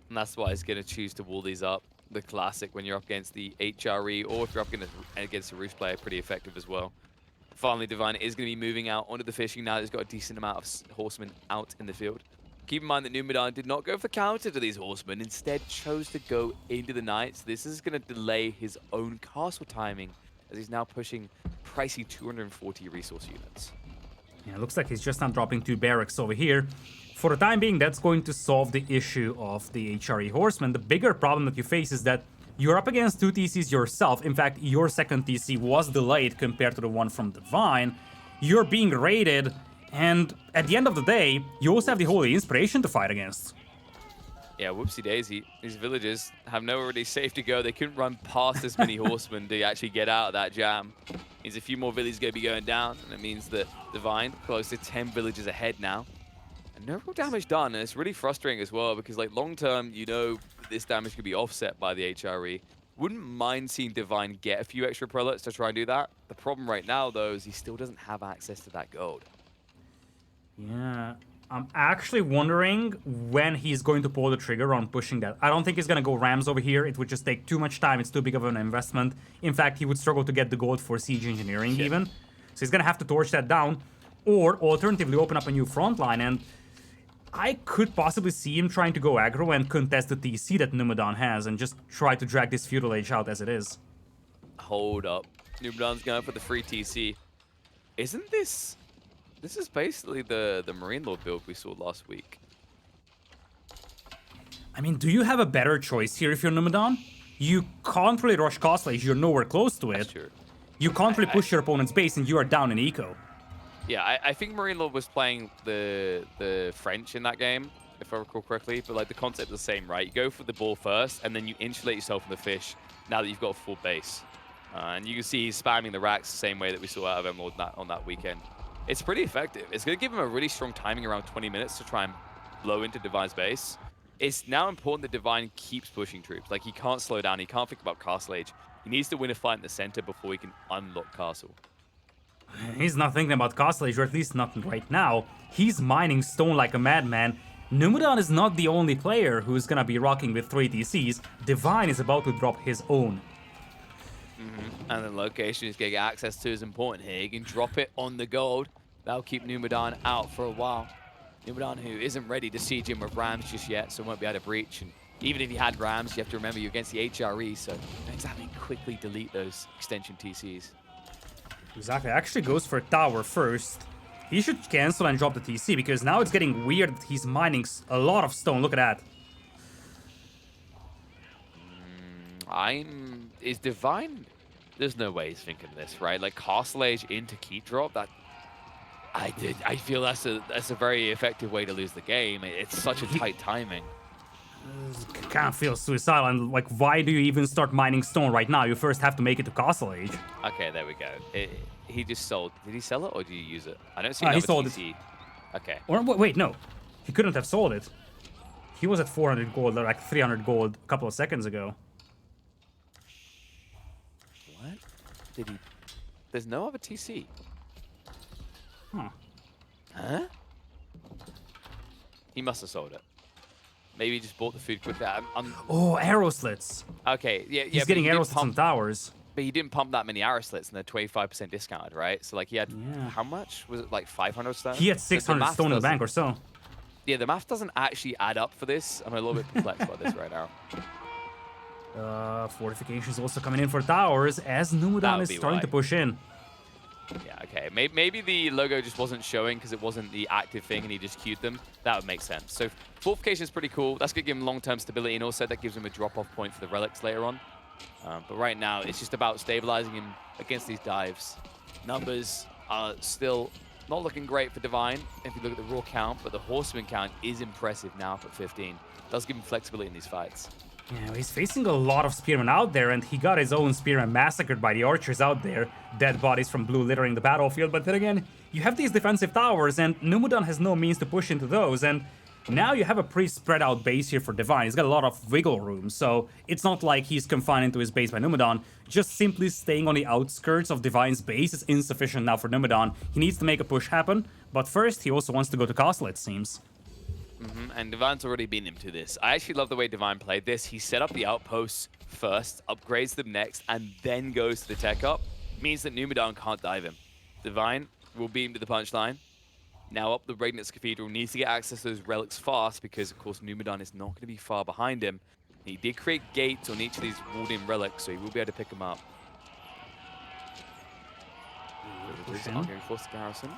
And that's why he's going to choose to wall these up. The classic when you're up against the HRE, or if you're up against a Roost player, pretty effective as well. Finally, Divine is going to be moving out onto the fishing now. He's got a decent amount of horsemen out in the field. Keep in mind that Numudan did not go for counter to these horsemen, instead chose to go into the knights. This is going to delay his own castle timing, as he's now pushing pricey 240 resource units. Yeah, it looks like he's just not dropping 2 barracks over here. For the time being, that's going to solve the issue of the HRE horsemen. The bigger problem that you face is that you're up against 2 TCs yourself. In fact, your second TC was delayed compared to the one from Divine. You're being raided, and at the end of the day, you also have the Holy Inspiration to fight against. Yeah, whoopsie daisy. These villagers have nowhere really safe to go. They couldn't run past as many horsemen to actually get out of that jam. Means a few more villages going to be going down, and it means that Divine close to 10 villages ahead now. No real damage done, and it's really frustrating as well because, like, long term, you know this damage could be offset by the HRE. Wouldn't mind seeing Divine get a few extra prelates to try and do that. The problem right now, though, is he still doesn't have access to that gold. Yeah, I'm actually wondering when he's going to pull the trigger on pushing that. I don't think he's going to go Rams over here. It would just take too much time. It's too big of an investment. In fact, he would struggle to get the gold for siege engineering even. So he's going to have to torch that down, or alternatively open up a new front line. And I could possibly see him trying to go aggro and contest the TC that Numudan has and just try to drag this feudal age out as it is. Hold up. Numudan's going for the free TC. Isn't this... This is basically the Marine Lord build we saw last week. I mean, do you have a better choice here if you're Numudan? You can't really rush Castle Age, you're nowhere close to it. That's true. You can't really push your opponent's base and you are down in eco. Yeah, I think Marine Lord was playing the French in that game, if I recall correctly. But like the concept is the same, right? You go for the ball first, and then you insulate yourself from the fish now that you've got a full base. And you can see he's spamming the racks the same way that we saw out of Emerald on that weekend. It's pretty effective. It's going to give him a really strong timing around 20 minutes to try and blow into Divine's base. It's now important that Divine keeps pushing troops. Like, he can't slow down. He can't think about Castle Age. He needs to win a fight in the center before he can unlock Castle. He's not thinking about Castle Age, or at least not right now. He's mining stone like a madman. Numudan is not the only player who's gonna be rocking with 3 TCs. Divine is about to drop his own. And the location he's going to get access to is important here. He can drop it on the gold. That'll keep Numudan out for a while. Numudan, who isn't ready to siege in with Rams just yet, so won't be able to breach. And even if he had Rams, you have to remember you're against the HRE, so don't exactly quickly delete those extension TCs. Exactly, actually goes for a tower first. He should cancel and drop the TC, because now it's getting weird that he's mining a lot of stone. Look at that. Is Divine... There's no way he's thinking this, right? Like, Castle Age into Keep Drop, that... I feel that's a very effective way to lose the game. It's such a tight timing. Kind of feels suicidal, and like, why do you even start mining stone right now? You first have to make it to Castle Age. Okay, there we go. He just sold. Did he sell it or did he use it? I don't see another he sold TC. it. Okay. Or wait, no. He couldn't have sold it. He was at 400 gold, or like 300 gold a couple of seconds ago. What? Did he... There's no other TC. Huh? He must have sold it. Maybe he just bought the food quickly. Oh, arrow slits. Okay, yeah. He's getting arrow slits on towers. But he didn't pump that many arrow slits and they're 25% discounted, right? So like he had, how much? Was it like 500 stone? He had 600 stone in the bank or so. Yeah, the math doesn't actually add up for this. I'm a little bit perplexed by this right now. Fortifications also coming in for towers as Numudan is starting to push in. Yeah, okay. Maybe the logo just wasn't showing because it wasn't the active thing and he just queued them. That would make sense. So fortification is pretty cool. That's going to give him long-term stability, and also that gives him a drop-off point for the relics later on. But right now, it's just about stabilizing him against these dives. Numbers are still not looking great for Divine if you look at the raw count, but the horseman count is impressive now up at 15. Does give him flexibility in these fights. Yeah, he's facing a lot of spearmen out there, and he got his own spearmen massacred by the archers out there. Dead bodies from blue littering the battlefield, but then again, you have these defensive towers, and Numudan has no means to push into those, and now you have a pretty spread out base here for Divine. He's got a lot of wiggle room, so it's not like he's confined into his base by Numudan. Just simply staying on the outskirts of Divine's base is insufficient now for Numudan. He needs to make a push happen, but first he also wants to go to Castle, it seems. And Divine's already beaten him to this. I actually love the way Divine played this. He set up the outposts first, upgrades them next, and then goes to the tech up. Means that Numudan can't dive him. Divine will beat him to the punchline. Now up the Radiant's Cathedral, needs to get access to those relics fast because, of course, Numudan is not going to be far behind him. He did create gates on each of these walled-in relics, so he will be able to pick them up. Reinforce the garrison.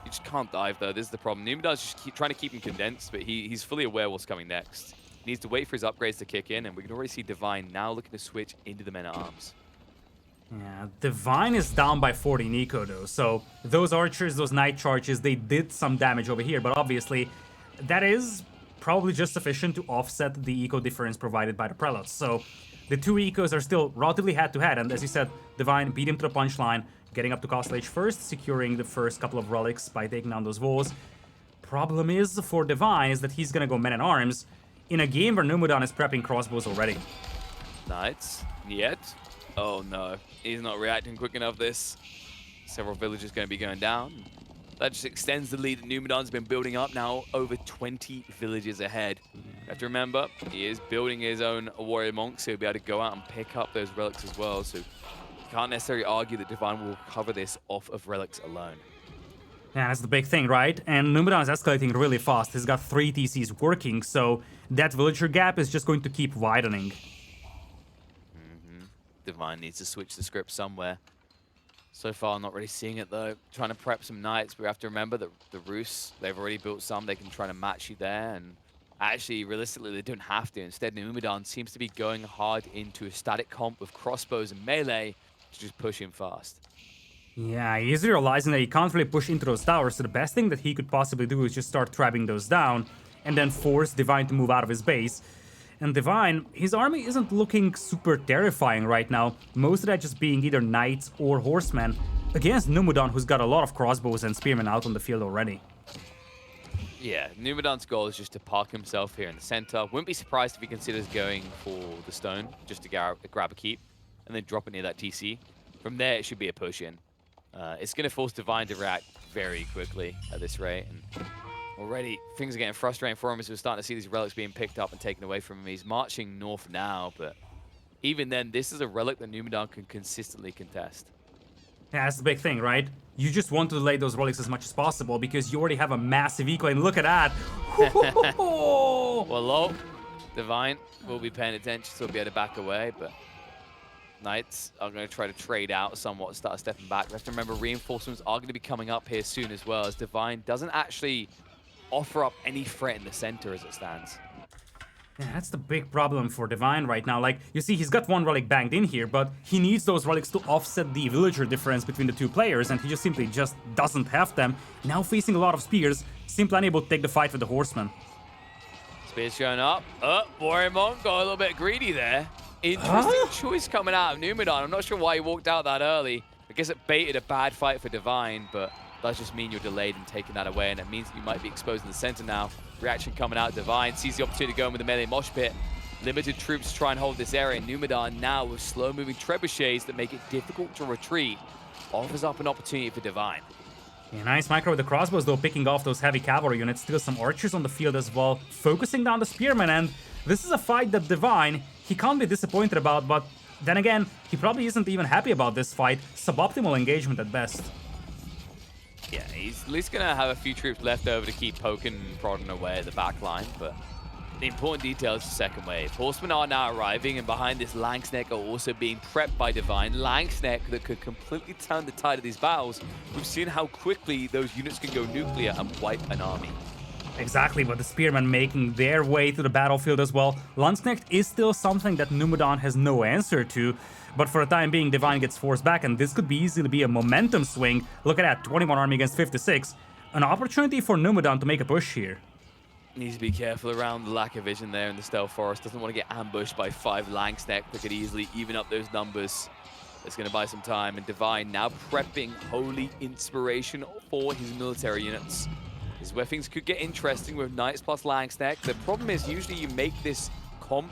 You just can't dive, though. This is the problem. Numudan's just trying to keep him condensed, but he's fully aware what's coming next. He needs to wait for his upgrades to kick in, and we can already see Divine now looking to switch into the men-at-arms. Yeah, Divine is down by 40 Nico, though, so those archers, those night charges, they did some damage over here, but obviously that is probably just sufficient to offset the eco difference provided by the prelates. So the two ecos are still relatively head-to-head, and as you said, Divine beat him to the punchline, getting up to Castle Age first, securing the first couple of relics by taking down those walls. problem is for Divine is that he's gonna go men-at-arms in a game where Numudan is prepping crossbows already. Knights, yet. Oh no, he's not reacting quick enough this. Several villagers going to be going down. That just extends the lead that Numudan's been building up now, over 20 villages ahead. You have to remember, he is building his own warrior monk, so he'll be able to go out and pick up those relics as well. So you can't necessarily argue that Divine will cover this off of relics alone. Yeah, that's the big thing, right? And Numudan is escalating really fast. He's got 3 TCs working, so that villager gap is just going to keep widening. Divine needs to switch the script somewhere. So far, not really seeing it though. Trying to prep some knights, but we have to remember that the Rus, they've already built some. They can try to match you there, and actually, realistically, they don't have to. Instead, Numudan seems to be going hard into a static comp with crossbows and melee to just push him fast. Yeah, he's realizing that he can't really push into those towers, so the best thing that he could possibly do is just start trapping those down and then force Divine to move out of his base. And Divine, his army isn't looking super terrifying right now, most of that just being either knights or horsemen, against Numudan, who's got a lot of crossbows and spearmen out on the field already. Yeah, Numudan's goal is just to park himself here in the center. Wouldn't be surprised if he considers going for the stone, just to grab a keep, and then drop it near that TC. From there, it should be a push-in. It's going to force Divine to react very quickly at this rate. And already, things are getting frustrating for him as we're starting to see these relics being picked up and taken away from him. He's marching north now, but even then, this is a relic that Numudan can consistently contest. Yeah, that's the big thing, right? You just want to delay those relics as much as possible because you already have a massive eco, and look at that! Well, Divine will be paying attention, so he'll be able to back away, but Knights are going to try to trade out somewhat, start stepping back. We have to remember reinforcements are going to be coming up here soon as well, as Divine doesn't actually offer up any threat in the center as it stands. Yeah, that's the big problem for Divine right now. Like, you see, he's got one relic banged in here, but he needs those relics to offset the villager difference between the two players, and he just simply doesn't have them. Now facing a lot of spears, simply unable to take the fight with the horsemen. Spears showing up. Warrior Monk got a little bit greedy there. Interesting choice coming out of Numudan. I'm not sure why he walked out that early. I guess it baited a bad fight for Divine, but does just mean you're delayed in taking that away, and it means that you might be exposed in the center now. Reaction coming out. Divine sees the opportunity to go in with the melee mosh pit. Limited troops try and hold this area. Numudan now with slow-moving trebuchets that make it difficult to retreat offers up an opportunity for Divine. Yeah, nice micro with the crossbows though, picking off those heavy cavalry units. Still some archers on the field as well, focusing down the spearmen, and this is a fight that Divine, he can't be disappointed about, but then again, he probably isn't even happy about this fight. Suboptimal engagement at best. Yeah, he's at least going to have a few troops left over to keep poking and prodding away at the back line, but the important detail is the second wave. Horsemen are now arriving, and behind this, Langsneck are also being prepped by Divine. Langsneck that could completely turn the tide of these battles. We've seen how quickly those units can go nuclear and wipe an army. Exactly, but the spearmen making their way to the battlefield as well. Landsknecht is still something that Numudan has no answer to, but for the time being, Divine gets forced back, and this could be easily be a momentum swing. Look at that, 21 army against 56. An opportunity for Numudan to make a push here. Needs to be careful around the lack of vision there in the Stealth Forest. Doesn't want to get ambushed by 5 Langsneck that could easily even up those numbers. It's going to buy some time, and Divine now prepping Holy Inspiration for his military units. This is where things could get interesting with Knights plus Langsneck. The problem is usually you make this comp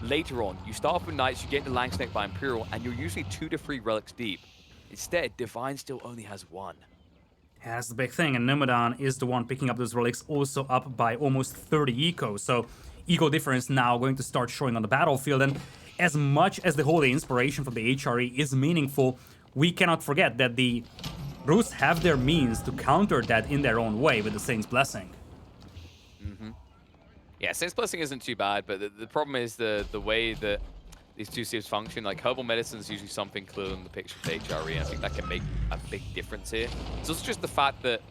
later on. You start off with Knights, you get into Langsneck by Imperial, and you're usually 2 to 3 relics deep. Instead, Divine still only has 1. Yeah, that's the big thing, and Numudan is the one picking up those relics, also up by almost 30 eco. So eco difference now going to start showing on the battlefield, and as much as the Holy Inspiration from the HRE is meaningful, we cannot forget that the Rus have their means to counter that in their own way with the Saint's Blessing. Yeah, Saint's Blessing isn't too bad, but the problem is the way that these two civs function. Like, herbal medicine is usually something clear in the picture of the HRE, and I think that can make a big difference here. So it's just the fact that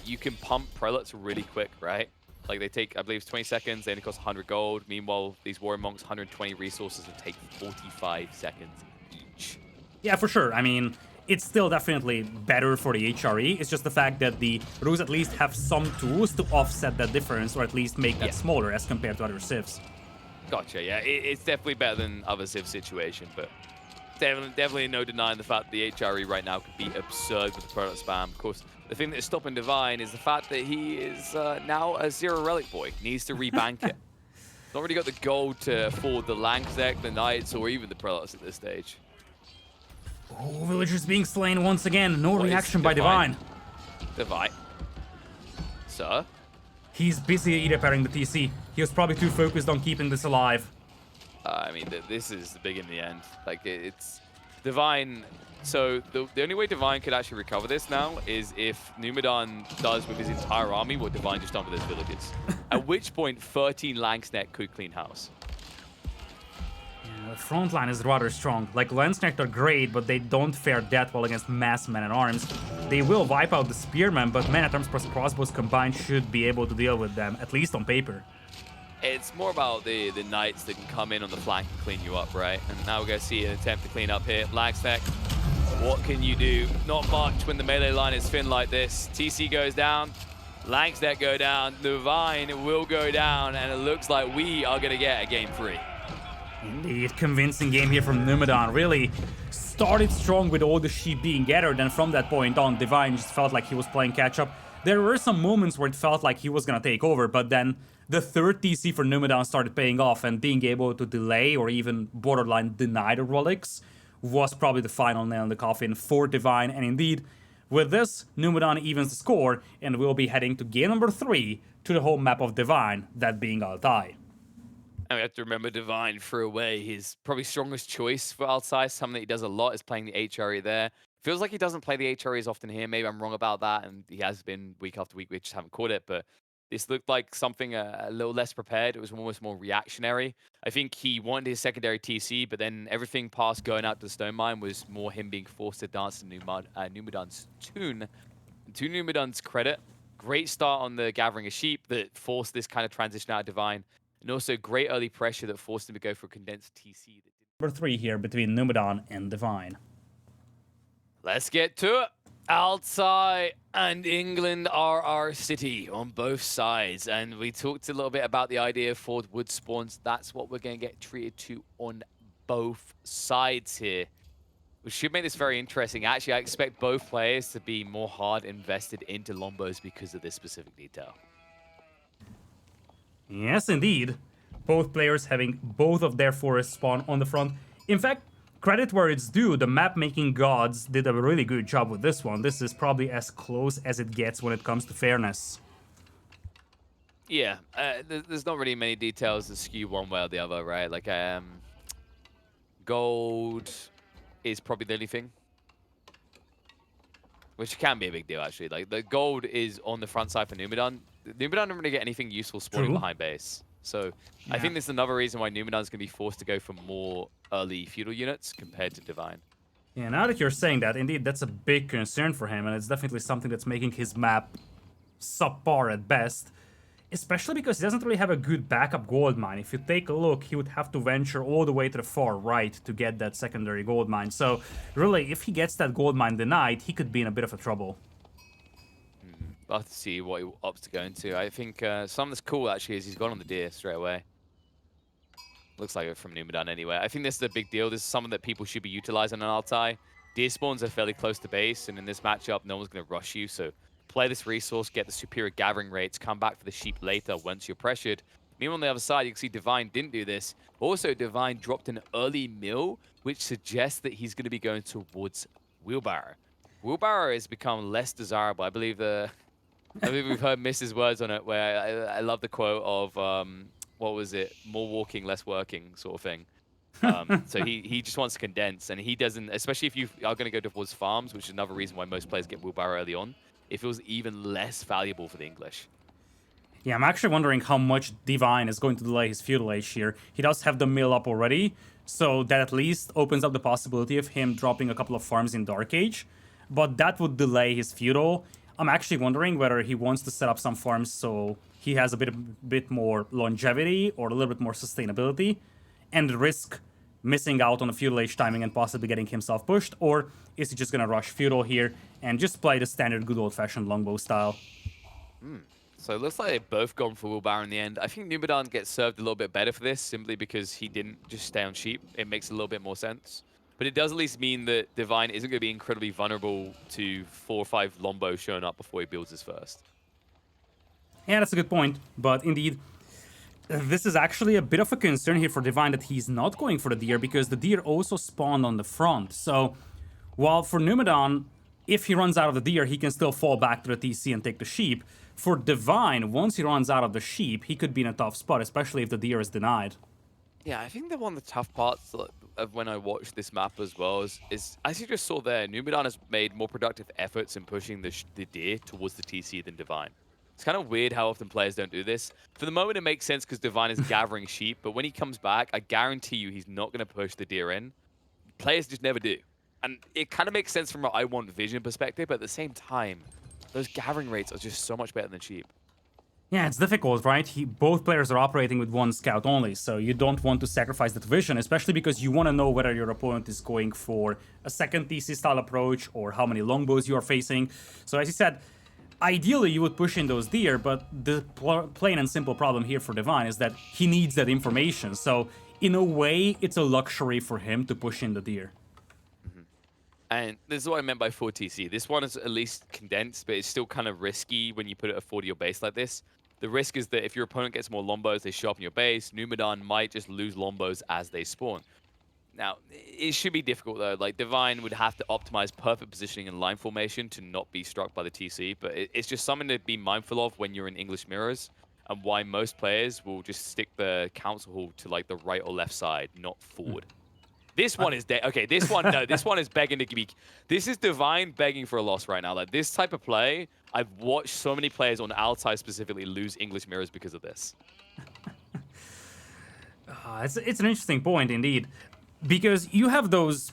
you can pump prelates really quick, right? Like, they take, I believe it's 20 seconds, they only cost 100 gold. Meanwhile, these warrior monks, 120 resources, will take 45 seconds each. Yeah, for sure. I mean, it's still definitely better for the HRE. It's just the fact that the Rus at least have some tools to offset that difference, or at least make that smaller as compared to other civs. Gotcha, yeah. It's definitely better than other civ situation, but definitely no denying the fact that the HRE right now could be absurd with the product spam. Of course, The thing that's stopping Divine is the fact that he is now a 0 Relic boy. Needs to rebank it. Not really got the gold to afford the Lanks deck, the Knights, or even the Prelates at this stage. Oh, villagers being slain once again. No What is reaction by Divine. Divine. Sir? He's busy either pairing the TC. He was probably too focused on keeping this alive. I mean, this is the big in the end. Like, it's Divine. So the only way Divine could actually recover this now is if Numudan does with his entire army what Divine just done with his villagers. At which point, 13 Lanksnet could clean house. Yeah, the front line is rather strong. Like, Landsnet are great, but they don't fare that well against mass men-at-arms. They will wipe out the spearmen, but men-at-arms plus crossbows combined should be able to deal with them, at least on paper. It's more about the Knights that can come in on the flank and clean you up, right? And now we're going to see an attempt to clean up here. Lanksnet, what can you do? Not much when the melee line is thin like this. TC goes down. Lanksnet go down. Divine will go down. And it looks like we are going to get a game 3. Indeed, convincing game here from Numudan. Really started strong with all the sheep being gathered, and from that point on, Divine just felt like he was playing catch-up. There were some moments where it felt like he was gonna take over, but then the third TC for Numudan started paying off, and being able to delay or even borderline deny the relics was probably the final nail in the coffin for Divine. And indeed, with this, Numudan evens the score, and we'll be heading to game number 3 to the home map of Divine, that being Altai. And we have to remember Divine threw away his probably strongest choice for Altai. Something that he does a lot is playing the HRE there. Feels like he doesn't play the HRE as often here. Maybe I'm wrong about that, and he has been week after week. We just haven't caught it, but this looked like something a little less prepared. It was almost more reactionary. I think he wanted his secondary TC, but then everything past going out to the Stone Mine was more him being forced to dance to Numudan's tune. And to Numudan's credit, great start on the Gathering of Sheep that forced this kind of transition out of Divine. And also great early pressure that forced him to go for a condensed TC. Number 3 here between Numudan and Divine. Let's get to it. Altai and England are our city on both sides. And we talked a little bit about the idea of Ford Wood spawns. That's what we're going to get treated to on both sides here. Which should make this very interesting. Actually, I expect both players to be more hard invested into longbows because of this specific detail. Yes, indeed. Both players having both of their forests spawn on the front. In fact, credit where it's due, the map-making gods did a really good job with this one. This is probably as close as it gets when it comes to fairness. Yeah, there's not really many details that skew one way or the other, right? Like, gold is probably the only thing. Which can be a big deal, actually. Like, the gold is on the front side for Numudan. Numudan don't really get anything useful spawning behind base. So I think this is another reason why Numudan's going to be forced to go for more early feudal units compared to Divine. Yeah, now that you're saying that, indeed, that's a big concern for him, and it's definitely something that's making his map subpar at best. Especially because he doesn't really have a good backup gold mine. If you take a look, he would have to venture all the way to the far right to get that secondary gold mine. So really, if he gets that gold mine denied, he could be in a bit of a trouble. We'll have to see what he opts to go into. I think something that's cool, actually, is he's gone on the deer straight away. Looks like it from Numudan anyway. I think this is a big deal. This is something that people should be utilizing on Altai. Deer spawns are fairly close to base, and in this matchup, no one's going to rush you. So play this resource, get the superior gathering rates, come back for the sheep later once you're pressured. Meanwhile, on the other side, you can see Divine didn't do this. Also, Divine dropped an early mill, which suggests that he's going to be going towards Wheelbarrow. Wheelbarrow has become less desirable. I believe we've heard Mrs. words on it, where I love the quote of, what was it? More walking, less working sort of thing. So he just wants to condense, and he doesn't, especially if you are going to go towards farms, which is another reason why most players get Wheelbarrow early on. It feels even less valuable for the English. Yeah, I'm actually wondering how much Divine is going to delay his feudal age here. He does have the mill up already, so that at least opens up the possibility of him dropping a couple of farms in Dark Age, but that would delay his feudal. I'm actually wondering whether he wants to set up some farms so he has a bit more longevity or a little bit more sustainability and risk missing out on the feudal age timing and possibly getting himself pushed, or is he just gonna rush feudal here and just play the standard good old-fashioned longbow style? So it looks like they've both gone for Wheelbarrow in the end. I think Numudan gets served a little bit better for this, simply because he didn't just stay on sheep. It makes a little bit more sense. but it does at least mean that Divine isn't going to be incredibly vulnerable to 4 or 5 Lombos showing up before he builds his first. Yeah, that's a good point. But indeed, this is actually a bit of a concern here for Divine that he's not going for the deer because the deer also spawned on the front. So while for Numudan, if he runs out of the deer, he can still fall back to the TC and take the sheep. For Divine, once he runs out of the sheep, he could be in a tough spot, especially if the deer is denied. Yeah, I think that one of the tough parts of when I watched this map as well is as you just saw there, Numudan has made more productive efforts in pushing the deer towards the TC than Divine. It's kind of weird how often players don't do this. For the moment, it makes sense because Divine is gathering sheep, but when he comes back, I guarantee you he's not going to push the deer in. Players just never do. And it kind of makes sense from an I want vision perspective, but at the same time, those gathering rates are just so much better than sheep. Yeah, it's difficult, right? Both players are operating with one scout only, so you don't want to sacrifice that vision, especially because you want to know whether your opponent is going for a second TC style approach or how many longbows you are facing. So as you said, ideally you would push in those deer, but the plain and simple problem here for Divine is that he needs that information. So in a way, it's a luxury for him to push in the deer. And this is what I meant by 4TC. This one is at least condensed, but it's still kind of risky when you put it at 40 your base like this. The risk is that if your opponent gets more Lombos, they show up in your base. Numudan might just lose Lombos as they spawn. Now, it should be difficult though. Like, Divine would have to optimize perfect positioning and line formation to not be struck by the TC, but it's just something to be mindful of when you're in English mirrors, and why most players will just stick the council hall to like the right or left side, not forward. This one is dead. Okay, this one, no, this one is begging to be. This is Divine begging for a loss right now. Like, this type of play, I've watched so many players on Altai specifically lose English mirrors because of this. It's an interesting point indeed, because you have those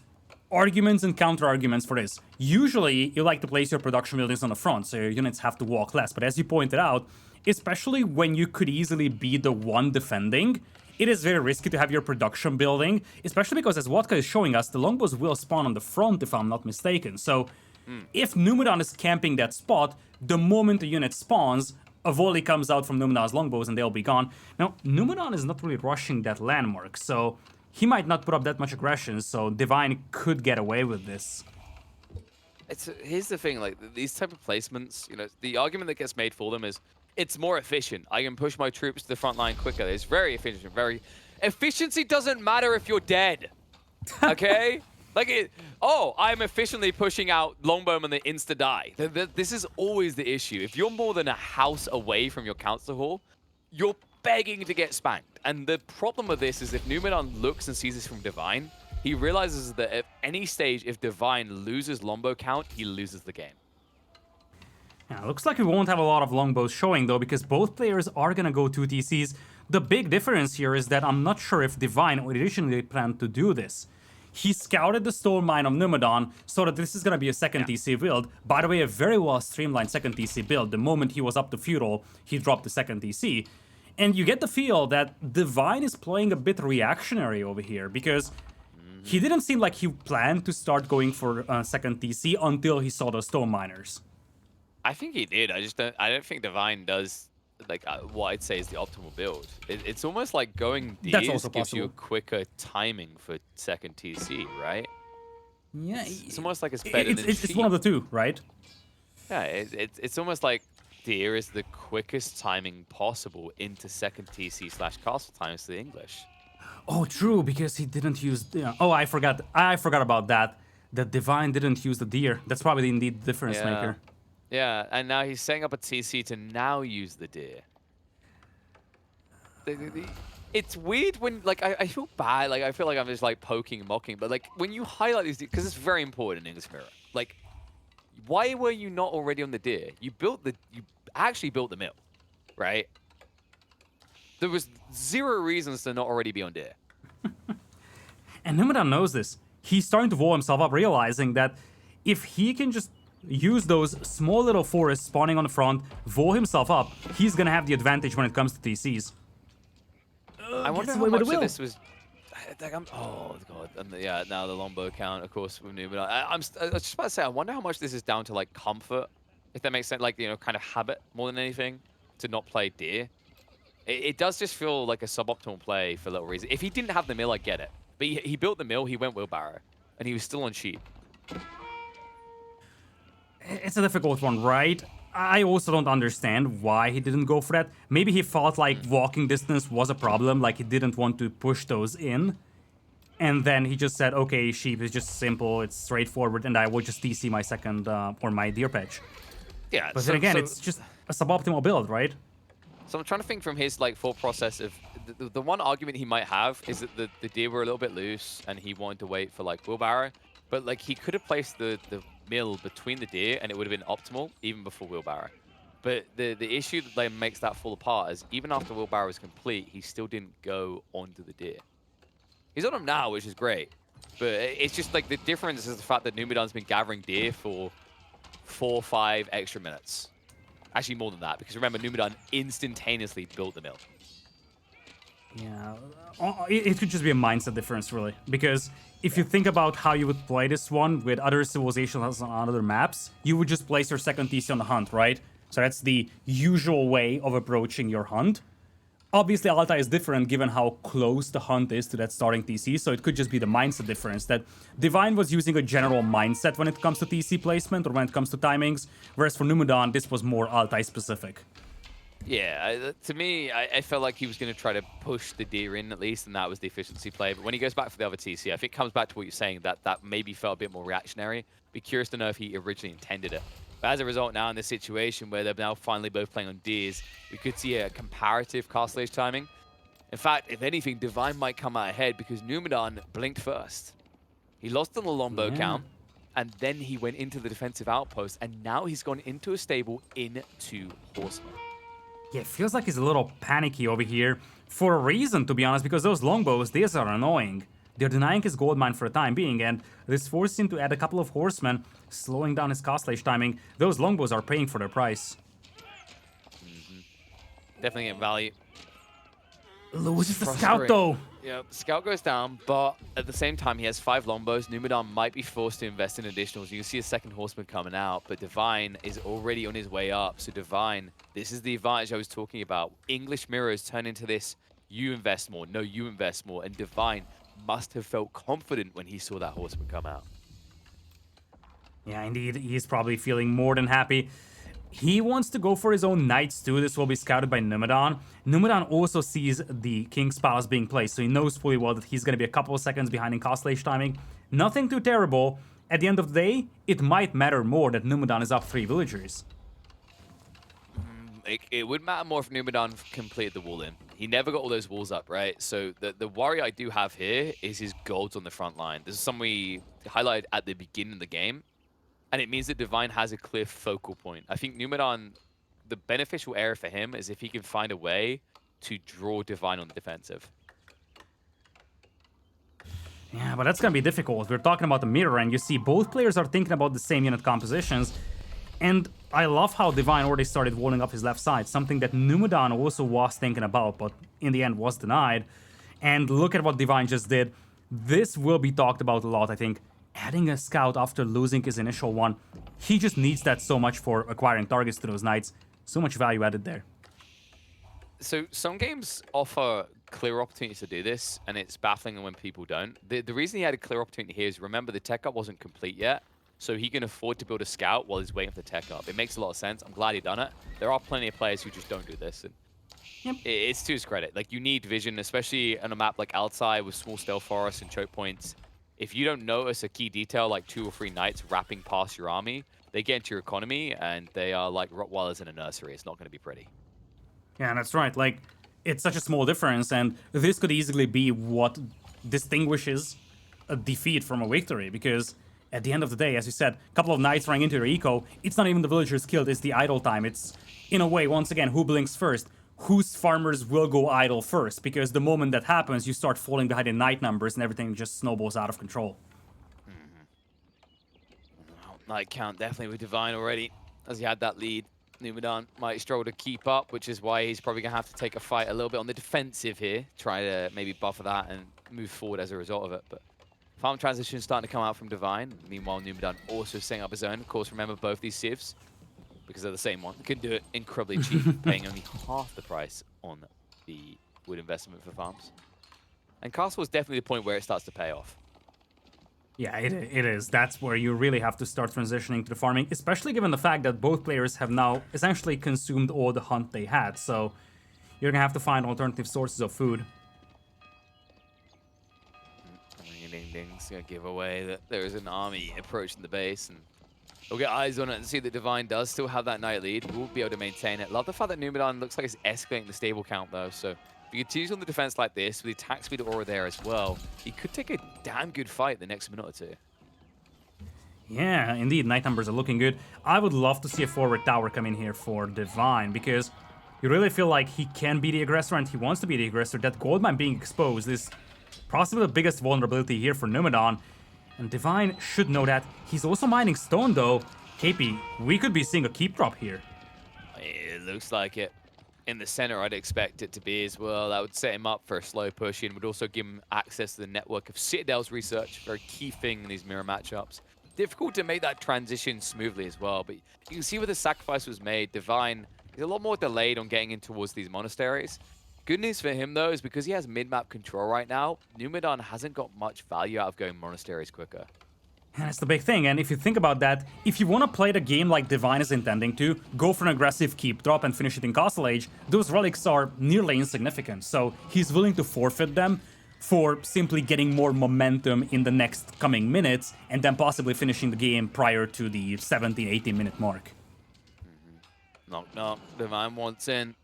arguments and counter arguments for this. Usually, you like to place your production buildings on the front, so your units have to walk less. But as you pointed out, especially when you could easily be the one defending, it is very risky to have your production building, especially because, as Wodka is showing us, the longbows will spawn on the front, if I'm not mistaken. So, if Numudan is camping that spot, the moment the unit spawns, a volley comes out from Numudan's longbows and they'll be gone. Now, Numudan is not really rushing that landmark, so he might not put up that much aggression, so Divine could get away with this. Here's the thing, like, these type of placements, you know, the argument that gets made for them is, it's more efficient. I can push my troops to the front line quicker. It's very efficient. Efficiency doesn't matter if you're dead. Okay? I'm efficiently pushing out Longbowmen and they insta-die. This is always the issue. If you're more than a house away from your council hall, you're begging to get spanked. And the problem with this is if Numudan looks and sees this from Divine, he realizes that at any stage, if Divine loses Longbow count, he loses the game. Yeah, looks like we won't have a lot of longbows showing though, because both players are gonna go 2 TCs. The big difference here is that I'm not sure if Divine originally planned to do this. He scouted the stone mine of Numudan so that this is gonna be a second TC build. By the way, a very well streamlined second TC build. The moment he was up to feudal, he dropped the second TC. And you get the feel that Divine is playing a bit reactionary over here, because he didn't seem like he planned to start going for second TC until he saw those stone miners. I think he did. I don't think Divine does like what I'd say is the optimal build. It's almost like going D's gives you a quicker timing for second TC, right? Yeah, it's almost like it's better than it's one of the two, right? Yeah, it's almost like Deer is the quickest timing possible into second TC / castle times to the English. Oh, true, because he didn't use. Oh, I forgot about that. That Divine didn't use the deer. That's probably indeed the difference maker. Yeah, and now he's setting up a TC to now use the deer. It's weird when, like, I feel bad. Like, I feel like I'm just, like, poking and mocking. But, like, when you highlight these, because it's very important in English Mirror. Like, why were you not already on the deer? You actually built the mill, right? There was 0 reasons to not already be on deer. And Numudan knows this. He's starting to wall himself up, realizing that if he can just use those small little forests spawning on the front, wall himself up, he's gonna have the advantage when it comes to TCs. I wonder how much of this was... Like, oh, God. And now the longbow count, of course, with Numudan. I was just about to say, I wonder how much this is down to, like, comfort, if that makes sense. Like, you know, kind of habit more than anything, to not play deer. It does just feel like a suboptimal play for little reason. If he didn't have the mill, I get it. But he built the mill, he went wheelbarrow. and he was still on sheep. It's a difficult one, right? I also don't understand why he didn't go for that. Maybe he felt like walking distance was a problem, like he didn't want to push those in. And then he just said, okay, sheep is just simple, it's straightforward, and I will just TC my second, or my deer patch. Yeah, But then again, it's just a suboptimal build, right? So I'm trying to think from his like thought process of the one argument he might have is that the deer were a little bit loose and he wanted to wait for like wheelbarrow, but like he could have placed the mill between the deer and it would have been optimal even before wheelbarrow. But the issue that like, makes that fall apart is even after wheelbarrow is complete, he still didn't go onto the deer. He's on him now, which is great, but it's just like the difference is the fact that Numudan's been gathering deer for 4 or 5 extra minutes. Actually, more than that, because remember, Numudan instantaneously built the mill. Yeah, it could just be a mindset difference, really. Because if you think about how you would play this one with other civilizations on other maps, you would just place your second TC on the hunt, right? So that's the usual way of approaching your hunt. Obviously, Alta is different given how close the hunt is to that starting TC, so it could just be the mindset difference that Divine was using a general mindset when it comes to TC placement or when it comes to timings, whereas for Numudan, this was more Altai specific. Yeah, to me, I felt like he was going to try to push the deer in at least, and that was the efficiency play. But when he goes back for the other TC, I think it comes back to what you're saying, that maybe felt a bit more reactionary. Be curious to know if he originally intended it. But as a result, now in this situation where they're now finally both playing on deers, we could see a comparative castle age timing. In fact, if anything, Divine might come out ahead because Numudan blinked first. He lost on the longbow count, and then he went into the defensive outpost, and now he's gone into a stable into horsemen. Yeah, it feels like he's a little panicky over here. For a reason, to be honest, because those longbows, these are annoying. They're denying his gold mine for the time being, and this forced him to add a couple of horsemen, slowing down his castle age timing. Those longbows are paying for their price. Definitely getting value. Loses the scout, though. Yeah, scout goes down, but at the same time, he has 5 longbows. Numudan might be forced to invest in additionals. You can see a second horseman coming out, but Divine is already on his way up. So Divine, this is the advantage I was talking about. English mirrors turn into this, you invest more, no, you invest more, and Divine must have felt confident when he saw that horseman come out. Yeah, indeed, he's probably feeling more than happy. He wants to go for his own knights too. This will be scouted by Numudan. Numudan also sees the King's Palace being placed, so he knows fully well that he's going to be a couple of seconds behind in castle age timing. Nothing too terrible. At the end of the day, it might matter more that Numudan is up 3 villagers. It would matter more if Numudan completed the wall in. He never got all those walls up, right? So the worry I do have here is his golds on the front line. This is something we highlighted at the beginning of the game, and it means that Divine has a clear focal point. I think Numudan, the beneficial area for him is if he can find a way to draw Divine on the defensive. Yeah, but that's going to be difficult. We're talking about the mirror, and you see both players are thinking about the same unit compositions. And I love how Divine already started walling up his left side, something that Numudan also was thinking about, but in the end was denied. And look at what Divine just did. This will be talked about a lot, I think. Adding a scout after losing his initial one, he just needs that so much for acquiring targets to those knights. So much value added there. So some games offer clear opportunities to do this, and it's baffling when people don't. The reason he had a clear opportunity here is, remember, the tech up wasn't complete yet. So he can afford to build a scout while he's waiting for the tech up. It makes a lot of sense. I'm glad he done it. There are plenty of players who just don't do this. And it's to his credit. Like, you need vision, especially on a map like Altai with small stealth forests and choke points. If you don't notice a key detail like 2 or 3 knights wrapping past your army, they get into your economy and they are like Rottweilers in a nursery. It's not going to be pretty. Yeah, that's right. Like, it's such a small difference, and this could easily be what distinguishes a defeat from a victory, because at the end of the day, as you said, a couple of knights running into your eco, it's not even the villagers killed, it's the idle time. It's, in a way, once again, who blinks first? Whose farmers will go idle first? Because the moment that happens, you start falling behind in knight numbers and everything just snowballs out of control. Knight count definitely with Divine already, as he had that lead. Numudan might struggle to keep up, which is why he's probably going to have to take a fight a little bit on the defensive here, try to maybe buffer that and move forward as a result of it. But farm transition starting to come out from Divine. Meanwhile, Numudan also setting up his own. Of course, remember both these civs, because they're the same one, can do it incredibly cheap, paying only half the price on the wood investment for farms. And Castle is definitely the point where it starts to pay off. Yeah, it is. That's where you really have to start transitioning to the farming, especially given the fact that both players have now essentially consumed all the hunt they had. So you're gonna have to find alternative sources of food. Ding-ding's gonna give away that there is an army approaching the base, and we'll get eyes on it and see that Divine does still have that knight lead. We'll be able to maintain it. Love the fact that Numudan looks like it's escalating the stable count though, so if he continues on the defense like this, with the attack speed aura there as well, he could take a damn good fight the next minute or two. Yeah, indeed, night numbers are looking good. I would love to see a forward tower come in here for Divine, because you really feel like he can be the aggressor and he wants to be the aggressor. That gold mine being exposed is possibly the biggest vulnerability here for Numudan, and Divine should know that. He's also mining stone though. KP, we could be seeing a keep drop here. It looks like it. In the center, I'd expect it to be as well. That would set him up for a slow push in, would also give him access to the network of Citadel's research, very key thing in these mirror matchups. Difficult to make that transition smoothly as well, but you can see where the sacrifice was made. Divine is a lot more delayed on getting in towards these monasteries. Good news for him, though, is because he has mid-map control right now, Numudan hasn't got much value out of going monasteries quicker. And that's the big thing, and if you think about that, if you want to play the game like Divine is intending to, go for an aggressive keep drop and finish it in Castle Age, those relics are nearly insignificant, so he's willing to forfeit them for simply getting more momentum in the next coming minutes, and then possibly finishing the game prior to the 17-18 minute mark. Knock, Divine wants in.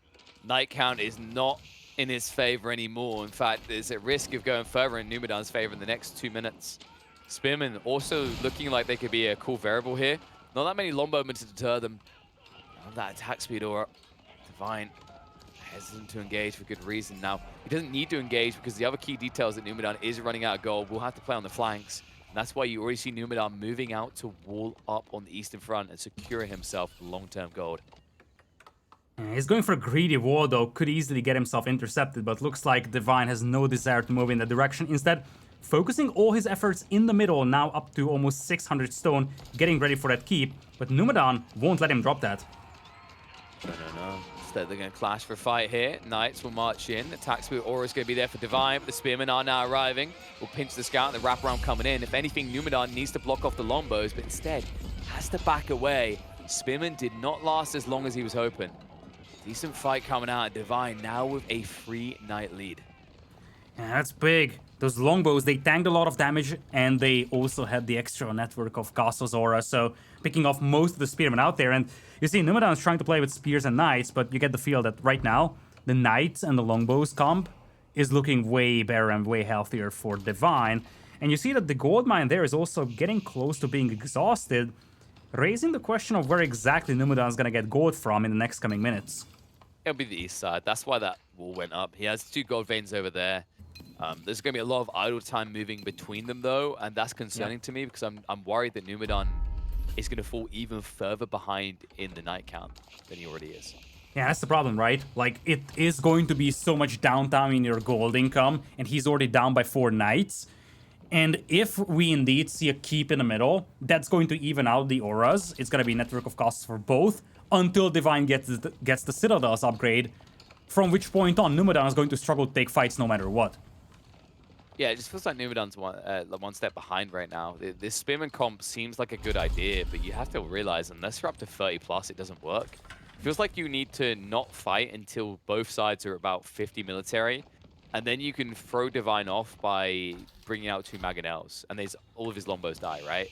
Night count is not in his favor anymore. In fact, there's a risk of going further in Numudan's favor in the next 2 minutes. Spearman also looking like they could be a cool variable here. Not that many longbowmen to deter them. That attack speed or Divine hesitant to engage for good reason. Now, he doesn't need to engage because the other key details that Numudan is running out of gold. We'll have to play on the flanks. And that's why you already see Numudan moving out to wall up on the eastern front and securing himself long-term gold. He's going for a greedy wall though, could easily get himself intercepted, but looks like Divine has no desire to move in that direction. Instead, focusing all his efforts in the middle, now up to almost 600 stone, getting ready for that keep, but Numudan won't let him drop that. No. Instead, they're going to clash for a fight here. Knights will march in. Attack speed aura is going to be there for Divine, but the Spearmen are now arriving. Will pinch the scout and the wraparound coming in. If anything, Numudan needs to block off the longbows, but instead has to back away. Spearman did not last as long as he was hoping. Decent fight coming out. Divine now with a free knight lead. Yeah, that's big. Those longbows, they tanked a lot of damage, and they also had the extra network of Castle's aura, so picking off most of the spearmen out there. And you see, Numudan is trying to play with spears and knights, but you get the feel that right now, the knights and the longbows comp is looking way better and way healthier for Divine. And you see that the gold mine there is also getting close to being exhausted, raising the question of where exactly Numudan is going to get gold from in the next coming minutes. It'll be the east side. That's why that wall went up. He has 2 gold veins over there. There's going to be a lot of idle time moving between them, though, and that's concerning to me because I'm worried that Numudan is going to fall even further behind in the night count than he already is. Yeah, that's the problem, right? Like, it is going to be so much downtime in your gold income, and he's already down by 4 knights. And if we indeed see a keep in the middle, that's going to even out the auras. It's going to be network of costs for both until Divine gets the Citadel's upgrade, from which point on Numudan is going to struggle to take fights no matter what. Yeah, it just feels like Numudan's one step behind right now. This Spearman comp seems like a good idea, but you have to realize unless you're up to 30 plus, it doesn't work. It feels like you need to not fight until both sides are about 50 military, and then you can throw Divine off by bringing out 2 Mangonels, and all of his longbows die, right?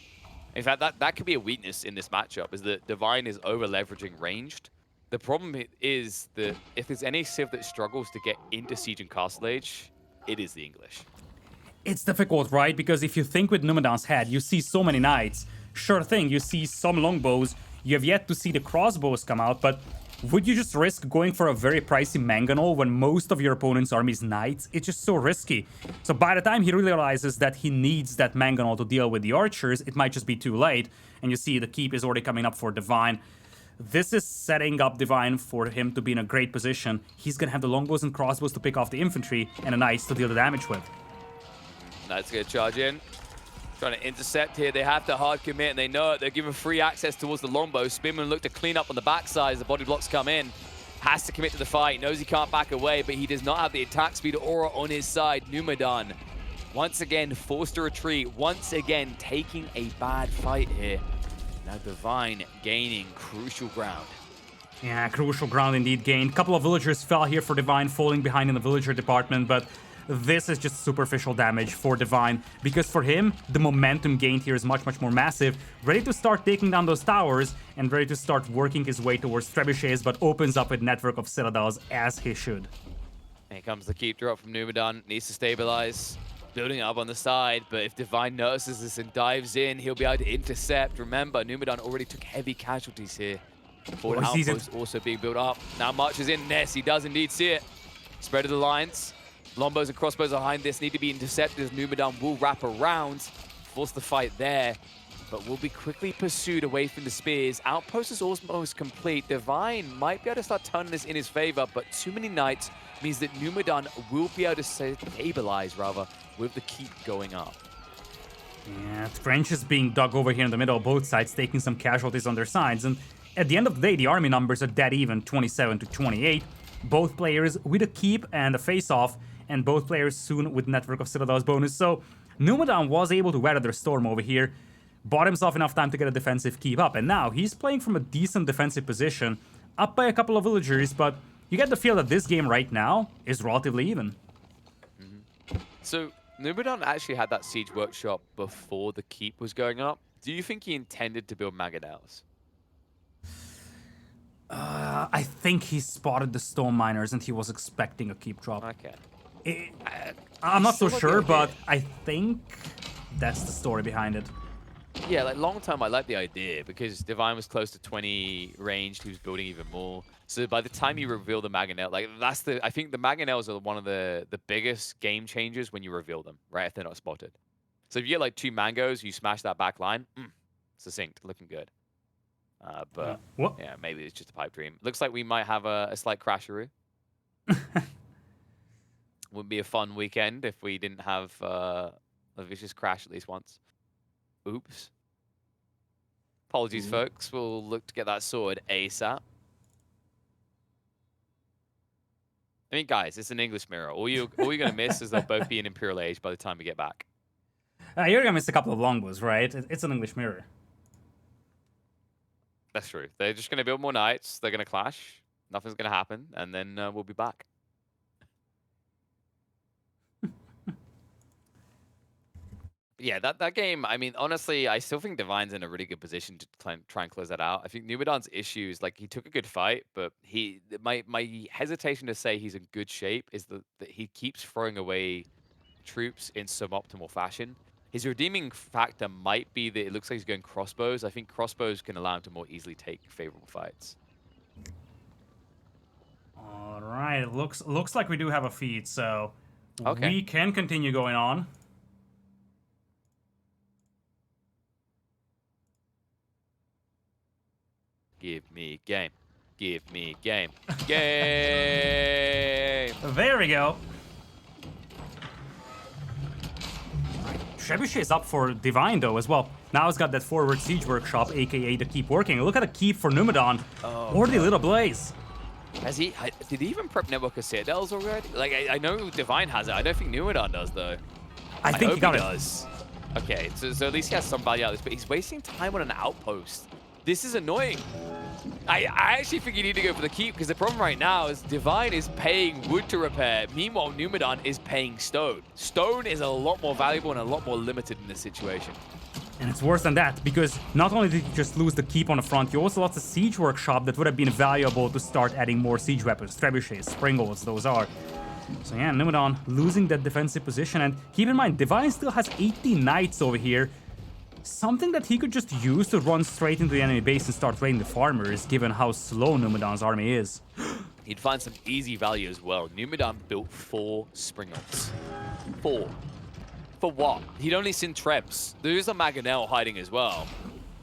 In fact, that could be a weakness in this matchup, is that Divine is over-leveraging ranged. The problem is that if there's any Civ that struggles to get into Siege and Castle Age, it is the English. It's difficult, right? Because if you think with Numudan's head, you see so many knights. Sure thing, you see some longbows. You have yet to see the crossbows come out, but would you just risk going for a very pricey Mangonel when most of your opponent's army is knights? It's just so risky. So by the time he realizes that he needs that Mangonel to deal with the archers, it might just be too late. And you see the keep is already coming up for Divine. This is setting up Divine for him to be in a great position. He's gonna have the longbows and crossbows to pick off the infantry and the knights to deal the damage with. Knights gonna charge in. Trying to intercept here. They have to hard commit, and they know it. They're given free access towards the longbow. Spearman look to clean up on the backside as the body blocks come in. Has to commit to the fight. Knows he can't back away, but he does not have the attack speed aura on his side. Numudan Once again, forced to retreat. Once again, taking a bad fight here. Now Divine gaining crucial ground. Yeah, crucial ground indeed gained. Couple of villagers fell here for Divine, falling behind in the villager department, but this is just superficial damage for Divine, because for him, the momentum gained here is much, much more massive. Ready to start taking down those towers, and ready to start working his way towards trebuchets, but opens up a network of citadels as he should. Here comes the keep drop from Numudan. Needs to stabilize. Building up on the side, but if Divine notices this and dives in, he'll be able to intercept. Remember, Numudan already took heavy casualties here. Forward outpost also being built up. Now marches in. Ness, he does indeed see it. Spread of the lines. Longbows and crossbows behind this need to be intercepted as Numudan will wrap around. Force the fight there, but will be quickly pursued away from the spears. Outpost is almost complete. Divine might be able to start turning this in his favor, but too many knights means that Numudan will be able to stabilize, rather, with the keep going up. Yeah, trenches being dug over here in the middle, both sides taking some casualties on their sides, and at the end of the day, the army numbers are dead even, 27 to 28. Both players with a keep and a face-off, and both players soon with Network of Citadels bonus. So Numudan was able to weather their storm over here, bought himself enough time to get a defensive keep up, and now he's playing from a decent defensive position, up by a couple of villagers, but you get the feel that this game right now is relatively even. So Numudan actually had that siege workshop before the keep was going up. Do you think he intended to build Mangonels? I think he spotted the stone miners and he was expecting a keep drop. Okay. I'm not so sure, but I think that's the story behind it. Yeah, like long term, I like the idea because Divine was close to 20 ranged. He was building even more. So by the time you reveal the Mangonel, like I think the Mangonels are one of the biggest game changers when you reveal them, right? If they're not spotted. So if you get like 2 mangoes, you smash that back line, succinct, looking good. But yeah, maybe it's just a pipe dream. Looks like we might have a slight crasheroo. Would be a fun weekend if we didn't have a vicious crash at least once. Oops. Apologies, folks. We'll look to get that sorted ASAP. I mean, guys, it's an English mirror. All you're gonna miss is they'll both be in Imperial Age by the time we get back. You're gonna miss a couple of longbows, right? It's an English mirror. That's true. They're just gonna build more knights. They're gonna clash. Nothing's gonna happen, and then we'll be back. Yeah, that game, I mean, honestly, I still think Divine's in a really good position to try and close that out. I think Numudan's issues, like, he took a good fight, but my hesitation to say he's in good shape is that he keeps throwing away troops in suboptimal fashion. His redeeming factor might be that it looks like he's going crossbows. I think crossbows can allow him to more easily take favorable fights. All right, looks like we do have a feed, so okay, we can continue going on. Give me game. Give me game. Game! There we go. Trebuchet is up for Divine, though, as well. Now he's got that forward siege workshop, aka the keep working. Look at the keep for Numudan. Or the little blaze. Did he even prep network of citadels already? Like, I know Divine has it. I don't think Numudan does, though. I think he got it. Does. Okay, so at least he has some value out of this, but he's wasting time on an outpost. This is annoying. I actually think you need to go for the keep, because the problem right now is Divine is paying wood to repair. Meanwhile, Numudan is paying stone. Stone is a lot more valuable and a lot more limited in this situation. And it's worse than that, because not only did you just lose the keep on the front, you also lost a siege workshop that would have been valuable to start adding more siege weapons. Trebuchets, springles, those are. So yeah, Numudan losing that defensive position. And keep in mind, Divine still has 80 knights over here. Something that he could just use to run straight into the enemy base and start raiding the farmers, given how slow Numudan's army is. He'd find some easy value as well. Numudan built 4 springles. 4. For what? He'd only seen Trebs. There is a Mangonel hiding as well.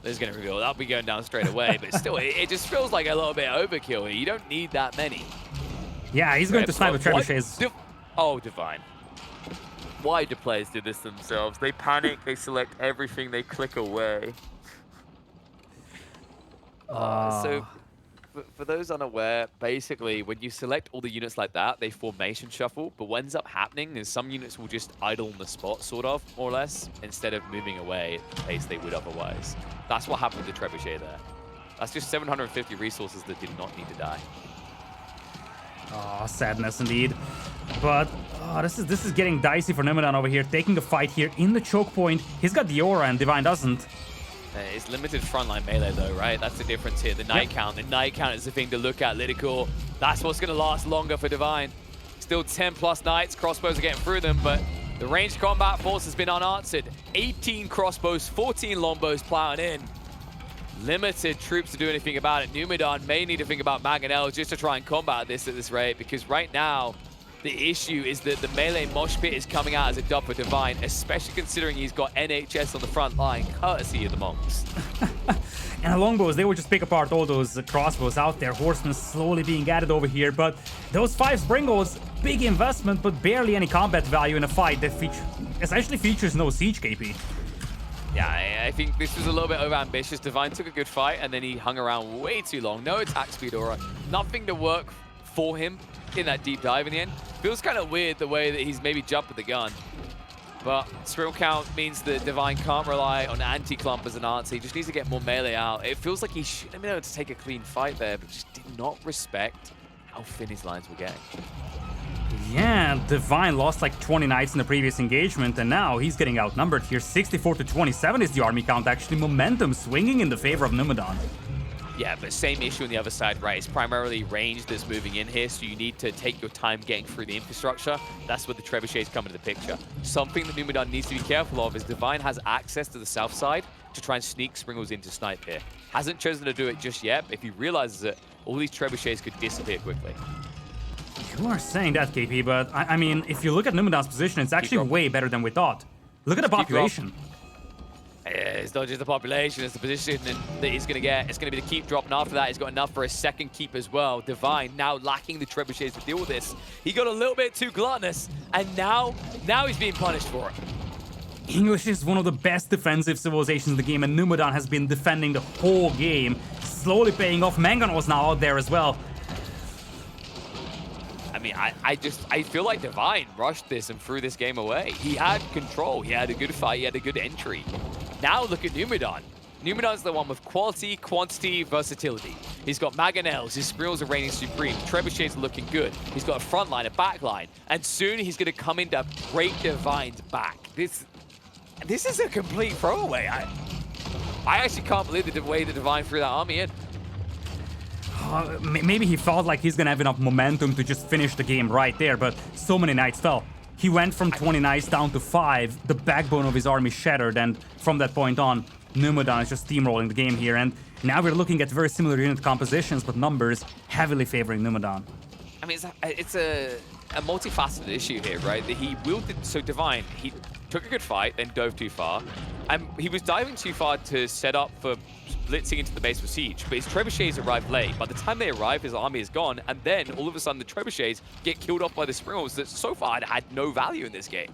There's going to reveal that'll be going down straight away, but still, it just feels like a little bit overkill here. You don't need that many. Yeah, he's going to snipe with trebuchets. Oh, Divine. Why do players do this themselves? They panic, they select everything, they click away. So for those unaware, basically, when you select all the units like that, they formation shuffle, but what ends up happening is some units will just idle on the spot, sort of, more or less, instead of moving away at the pace they would otherwise. That's what happened to Trebuchet there. That's just 750 resources that did not need to die. Oh, sadness indeed. But this is getting dicey for Numudan over here, taking a fight here in the choke point. He's got the aura and Divine doesn't. It's limited frontline melee though, right? That's the difference here. The night count. The night count is the thing to look at, Lidakor. That's what's going to last longer for Divine. Still 10 plus knights. Crossbows are getting through them, but the ranged combat force has been unanswered. 18 crossbows, 14 longbows plowing in. Limited troops to do anything about it. Numudan may need to think about Mangonel just to try and combat this at this rate, because right now, the issue is that the melee mosh pit is coming out as a dub for Divine, especially considering he's got NHS on the front line, courtesy of the monks. And the longbows, they will just pick apart all those crossbows out there. Horsemen slowly being added over here, but those 5 Springles, big investment, but barely any combat value in a fight that essentially features no siege KP. Yeah, I think this was a little bit overambitious. Divine took a good fight, and then he hung around way too long. No attack speed aura, nothing to work for him in that deep dive in the end. Feels kind of weird the way that he's maybe jumped with the gun. But Springle count means that Divine can't rely on anti-clump as an answer. He just needs to get more melee out. It feels like he should have been able to take a clean fight there, but just did not respect how thin his lines were getting. Yeah, Divine lost like 20 knights in the previous engagement, and now he's getting outnumbered here. 64 to 27 is the army count, actually. Momentum swinging in the favor of Numudan. Yeah, but same issue on the other side, right? It's primarily range that's moving in here, so you need to take your time getting through the infrastructure. That's where the trebuchets come into the picture. Something that Numudan needs to be careful of is Divine has access to the south side to try and sneak Springles into snipe here. Hasn't chosen to do it just yet, but if he realizes it, all these trebuchets could disappear quickly. You are saying that, KP, but I mean, if you look at Numudan's position, it's actually way better than we thought. Look at the population. Yeah, it's not just the population, it's the position that he's going to get. It's going to be the keep drop, and after that, he's got enough for a second keep as well. Divine now lacking the trebuchets to deal with this. He got a little bit too gluttonous, and now he's being punished for it. English is one of the best defensive civilizations in the game, and Numudan has been defending the whole game. Slowly paying off. Mangonel's now out there as well. I mean, I feel like Divine rushed this and threw this game away. He had control. He had a good fight. He had a good entry. Now look at Numudan. Numudan's the one with quality, quantity, versatility. He's got Mangonels. His Springles are reigning supreme. Trebuchets are looking good. He's got a front line, a back line. And soon he's going to come in to break Divine's back. This is a complete throwaway. I actually can't believe the way that Divine threw that army in. Maybe he felt like he's gonna have enough momentum to just finish the game right there, but so many knights fell. He went from 20 knights down to 5, the backbone of his army shattered, and from that point on, Numudan is just steamrolling the game here, and now we're looking at very similar unit compositions, but numbers heavily favoring Numudan. I mean, it's a multifaceted issue here, right? That he wielded, so Divine, he took a good fight, then dove too far, and he was diving too far to set up for blitzing into the base with siege, but his trebuchets arrived late. By the time they arrive, his army is gone, and then all of a sudden the trebuchets get killed off by the Springles that so far had no value in this game.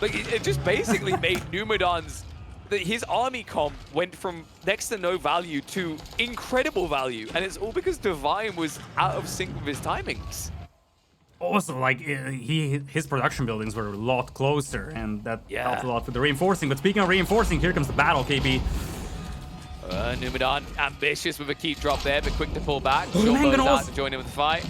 Like, it just basically made Numudan's, his army comp went from next to no value to incredible value, and it's all because Divine was out of sync with his timings. Also, like, his production buildings were a lot closer, and that helped a lot with the reinforcing. But speaking of reinforcing, here comes the battle, KP. Numudan ambitious with a keep drop there, but quick to pull back. Short out to join in with the fight.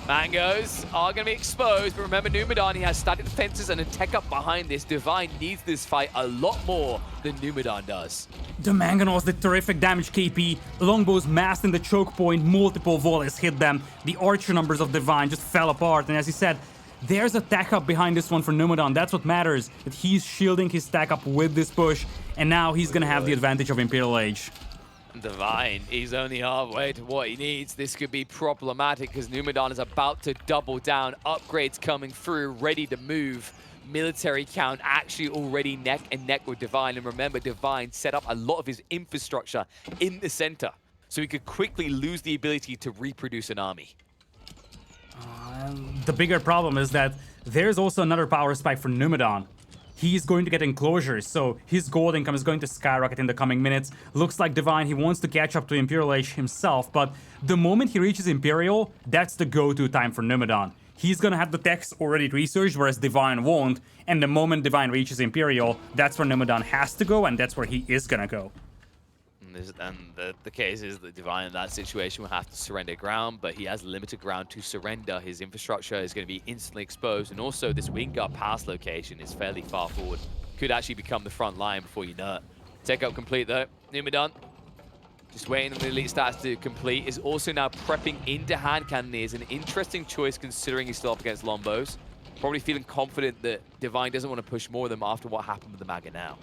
Mangos are going to be exposed, but remember Numudan, he has static defenses and a tech up behind this. Divine needs this fight a lot more than Numudan does. The Mangonels did terrific damage, KP. Longbows masked in the choke point, multiple volleys hit them. The archer numbers of Divine just fell apart, and as he said, there's a tech up behind this one for Numudan. That's what matters, that he's shielding his stack up with this push, and now he's going to have the advantage of Imperial Age. Divine, he's only halfway to what he needs. This could be problematic because Numudan is about to double down. Upgrades coming through, ready to move. Military count actually already neck and neck with Divine. And remember, Divine set up a lot of his infrastructure in the center, so he could quickly lose the ability to reproduce an army. The bigger problem is that there's also another power spike for Numudan. he's going to get enclosures, so his gold income is going to skyrocket in the coming minutes. Looks like Divine, he wants to catch up to Imperial Age himself, but the moment he reaches Imperial, that's the go-to time for Numudan. He's gonna have the techs already researched, whereas Divine won't, and the moment Divine reaches Imperial, that's where Numudan has to go, and that's where he is gonna go. And the case is that Divine in that situation will have to surrender ground, but he has limited ground to surrender. His infrastructure is going to be instantly exposed, and also this Wingard Pass location is fairly far forward. Could actually become the front line before you know it. Take up complete though. Numudan, just waiting on the elite stats to complete, is also now prepping into hand cannoneers. An interesting choice considering he's still up against longbows. Probably feeling confident that Divine doesn't want to push more of them after what happened with the Maga now.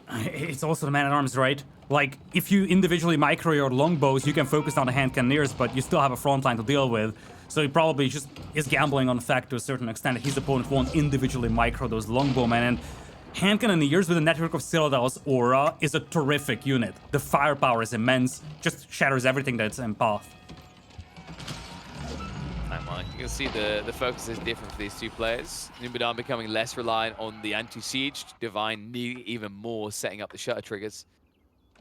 It's also the man-at-arms, right? Like, if you individually micro your longbows, you can focus on the hand cannoneers, but you still have a front line to deal with. So he probably just is gambling on the fact to a certain extent that his opponent won't individually micro those longbowmen. And hand cannoneers with a network of citadels aura is a terrific unit. The firepower is immense, just shatters everything that's in path. You can see the focus is different for these two players. Numudan becoming less reliant on the anti-siege. Divine need even more setting up the shutter triggers.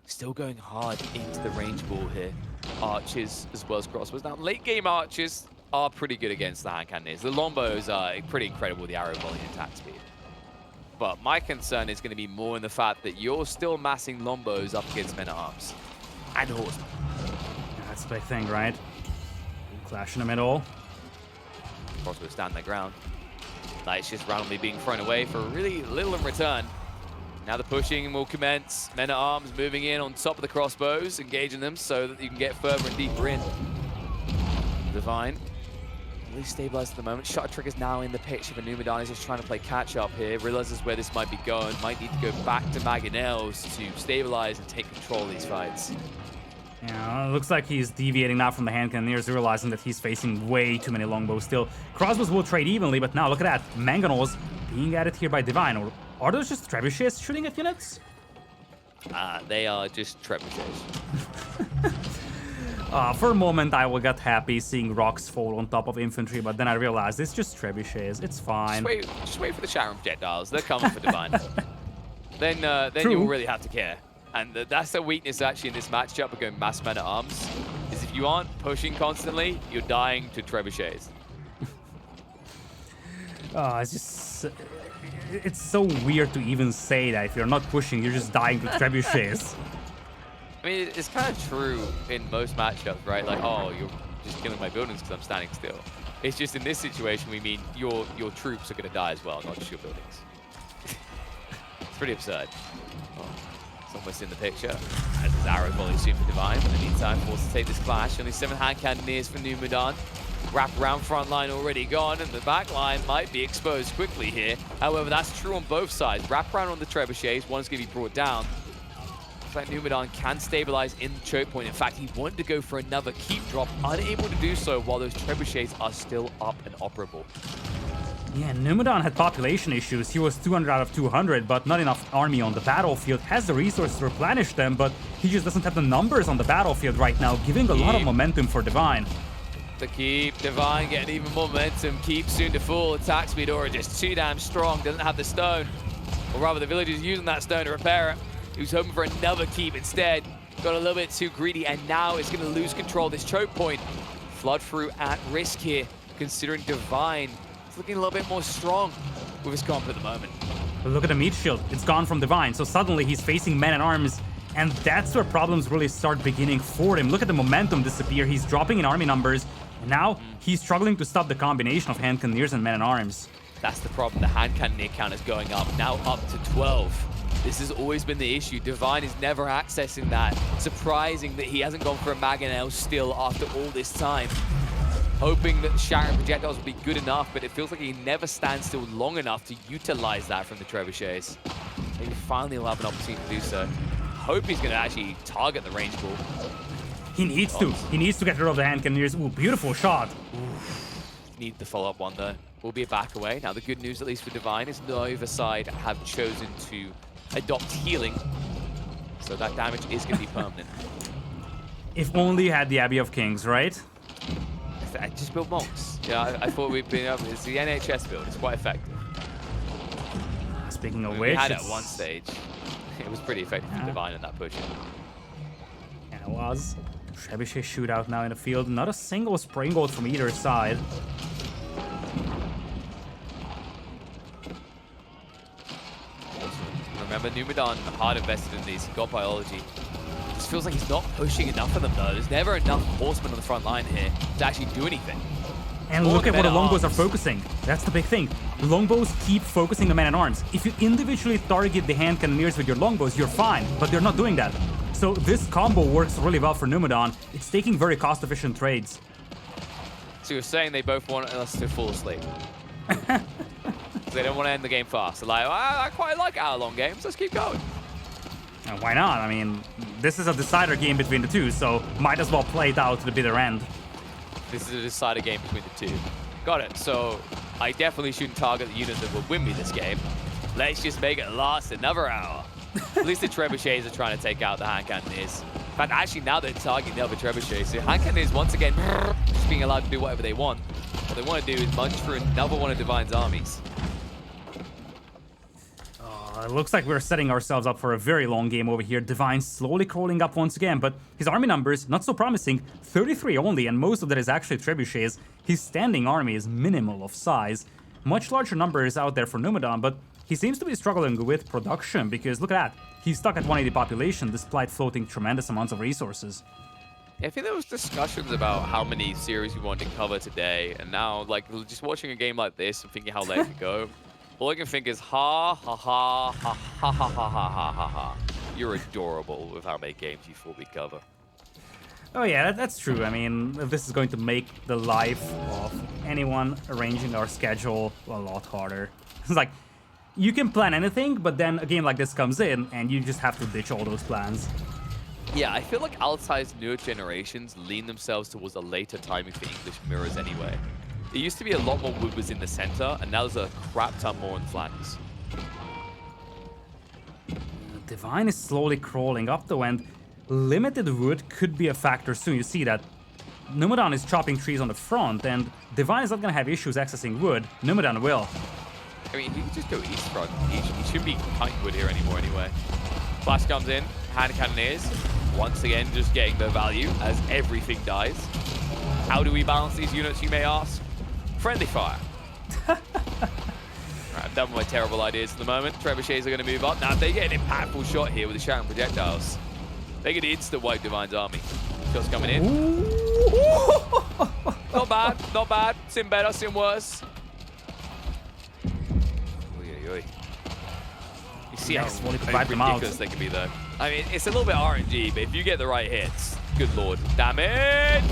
Still going hard into the range ball here. Archers as well as crossbows. Now, late game archers are pretty good against the hand cannoneers. The longbows are pretty incredible with the arrow volley and attack speed. But my concern is going to be more in the fact that you're still massing longbows up against men-at-arms and horsemen. Yeah, that's the big thing, right? Clash in the middle. Crossbow stand their ground. Knights just randomly being thrown away for really little in return. Now the pushing will commence. Men-at-arms moving in on top of the crossbows, engaging them so that you can get further and deeper in. Divine, really stabilized at the moment. Shutter trigger's now in the picture, but Numudan is just trying to play catch-up here. Realizes where this might be going. Might need to go back to Mangonels to stabilize and take control of these fights. Yeah, it looks like he's deviating now from the hand cannoneers, realizing that he's facing way too many longbows still. Crossbows will trade evenly, but now look at that. Mangonels being added here by Divine. Or are those just trebuchets shooting at units? They are just trebuchets. For a moment, I got happy seeing rocks fall on top of infantry, but then I realized it's just trebuchets. It's fine. Just wait for the Sharon projectiles. They're coming for Divine. Then True. you'll really have to care. And that's the weakness actually in this matchup of going mass men-at-arms, is if you aren't pushing constantly, you're dying to trebuchets. It's just... It's so weird to even say that. If you're not pushing, you're just dying to trebuchets. I mean, it's kind of true in most matchups, right? Like, oh, you're just killing my buildings because I'm standing still. It's just in this situation, we mean your troops are going to die as well, not just your buildings. It's pretty absurd. Oh. Almost in the picture, as his arrow volley soon for Divine. In the meantime, forced to take this clash. Only 7 hand cannoneers for Numudan. Wrap around front line already gone, and the back line might be exposed quickly here. However, that's true on both sides. Wrap around on the trebuchets, one's going to be brought down. In fact, Numudan can stabilize in the choke point. In fact, he wanted to go for another keep drop, unable to do so while those trebuchets are still up and operable. Yeah, Numudan had population issues. He was 200 out of 200, but not enough army on the battlefield. Has the resources to replenish them, but he just doesn't have the numbers on the battlefield right now, giving a lot of momentum for Divine. The keep, Divine getting even more momentum. Keep soon to fall. Attack speed aura just too damn strong. Doesn't have the stone. Or rather, the villager's using that stone to repair it. He was hoping for another keep instead. Got a little bit too greedy, and now it's going to lose control of this choke point. Flood through at risk here, considering Divine looking a little bit more strong with his comp at the moment. But look at the meat shield. It's gone from Divine, so suddenly he's facing men-at-arms, and that's where problems really start beginning for him. Look at the momentum disappear. He's dropping in army numbers, and now he's struggling to stop the combination of hand cannoneers and men-at-arms. That's the problem. The hand cannoneer count is going up, now up to 12. This has always been the issue. Divine is never accessing that. Surprising that he hasn't gone for a Mangonel still after all this time. Hoping that the shattering projectiles will be good enough, but it feels like he never stands still long enough to utilize that from the trebuchets. Maybe finally he'll have an opportunity to do so. Hope he's going to actually target the range ball. He needs to. He needs to get rid of the hand cannoneers. Ooh, beautiful shot. Need the follow-up one though. Will be a back away. Now the good news, at least for Divine, is neither side have chosen to adopt healing. So that damage is going to be permanent. If only you had the Abbey of Kings, right? I just build monks. Yeah, I thought we'd been able. It's the NHS build. It's quite effective. Speaking of We which, had it at one stage. It was pretty effective for Divine in that push. And it was. Trebuchet shootout now in the field. Not a single springboard from either side. Remember, Numudan hard invested in these. He got biology. Just feels like he's not pushing enough of them though. There's never enough horsemen on the front line here to actually do anything. And More look at what the longbows are arms. focusing. That's the big thing. Longbows keep focusing the man-at-arms. If you individually target the hand cannoneers with your longbows, you're fine, but they're not doing that. So this combo works really well for Numudan. It's taking very cost-efficient trades. So you're saying they both want us to fall asleep. They don't want to end the game fast. They're like, I quite like hour-long games. Let's keep going. And why not? I mean, this is a decider game between the two, so might as well play it out to the bitter end. This is a decider game between the two. Got it. So I definitely shouldn't target the unit that will win me this game. Let's just make it last another hour. At least the trebuchets are trying to take out the hand cannoneers. In fact, actually, now they're targeting the other trebuchets. So hand cannoneers, once again, just being allowed to do whatever they want. What they want to do is munch through another one of Divine's armies. It looks like we're setting ourselves up for a very long game over here. Divine slowly crawling up once again, but his army numbers, not so promising. 33 only, and most of that is actually trebuchets. His standing army is minimal of size. Much larger numbers out there for Numudan, but he seems to be struggling with production, because look at that. He's stuck at 180 population, despite floating tremendous amounts of resources. Yeah, I think there was discussions about how many series we wanted to cover today, and now, like, just watching a game like this and thinking how late it could go, all I can think is ha ha ha ha ha ha ha ha ha ha ha. You're adorable with how many games you thought we'd cover. Oh yeah, that's true. I mean, this is going to make the life of anyone arranging our schedule a lot harder. It's like, you can plan anything, but then a game like this comes in, and you just have to ditch all those plans. Yeah, I feel like Altai's newer generations lean themselves towards a later timing for English mirrors anyway. It used to be a lot more wood was in the center, and now there's a crap ton more on the flanks. Divine is slowly crawling up though, and limited wood could be a factor soon. You see that Numudan is chopping trees on the front, and Divine is not going to have issues accessing wood. Numudan will. I mean, he can just go east front. He shouldn't be cutting wood here anymore anyway. Flash comes in, hand cannoneers. Once again, just getting the value as everything dies. How do we balance these units, you may ask? Friendly fire. Right, I'm done with my terrible ideas for the moment. Trebuchets are going to move up. Now, if they get an impactful shot here with the shattering projectiles, they could insta wipe Divine's army. Shots coming in. Not bad, not bad. Sim better, sim worse. Oy, oy, oy. You see how ridiculous they can be, though. I mean, it's a little bit RNG, but if you get the right hits, good lord. Damage!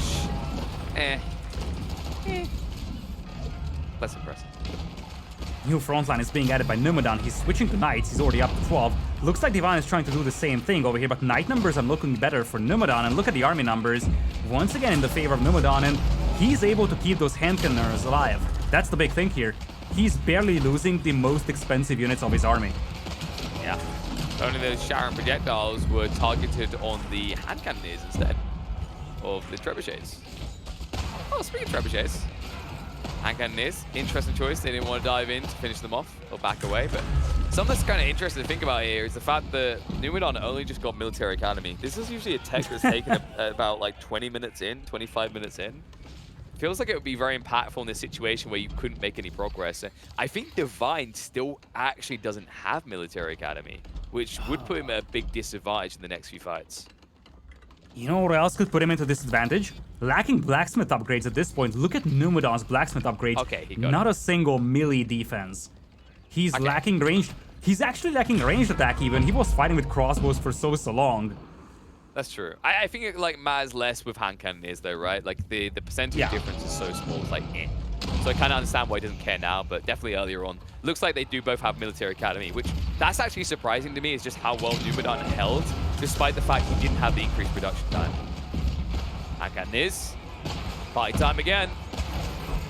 Less impressive. New frontline is being added by Numudan. He's switching to knights. He's already up to 12. Looks like Divine is trying to do the same thing over here, but knight numbers are looking better for Numudan. And look at the army numbers. Once again in the favor of Numudan, and he's able to keep those hand cannoners alive. That's the big thing here. He's barely losing the most expensive units of his army. Yeah. Only those shattering projectiles were targeted on the hand cannoneers instead of the trebuchets. Oh, speaking of trebuchets, hand cannoneers, interesting choice. They didn't want to dive in to finish them off or back away, but something that's kind of interesting to think about here is the fact that Numudan only just got military academy. This is usually a tech that's taken about like 20 minutes in, 25 minutes in. Feels like it would be very impactful in this situation where you couldn't make any progress. I think Divine still actually doesn't have military academy, which would put him at a big disadvantage in the next few fights. You know what else could put him into disadvantage? Lacking blacksmith upgrades at this point. Look at Numudan's blacksmith upgrades. Okay, he got Not it. a single melee defense. He's lacking range. He's actually lacking ranged attack even. He was fighting with crossbows for so long. That's true. I think it like matters less with hand cannoneers though, right? Like the percentage difference is so small. It's like, eh. So I kind of understand why he doesn't care now, but definitely earlier on. Looks like they do both have military academy, which that's actually surprising to me. Is just how well Numudan held, despite the fact he didn't have the increased production time. Hand cannoneers, party time again.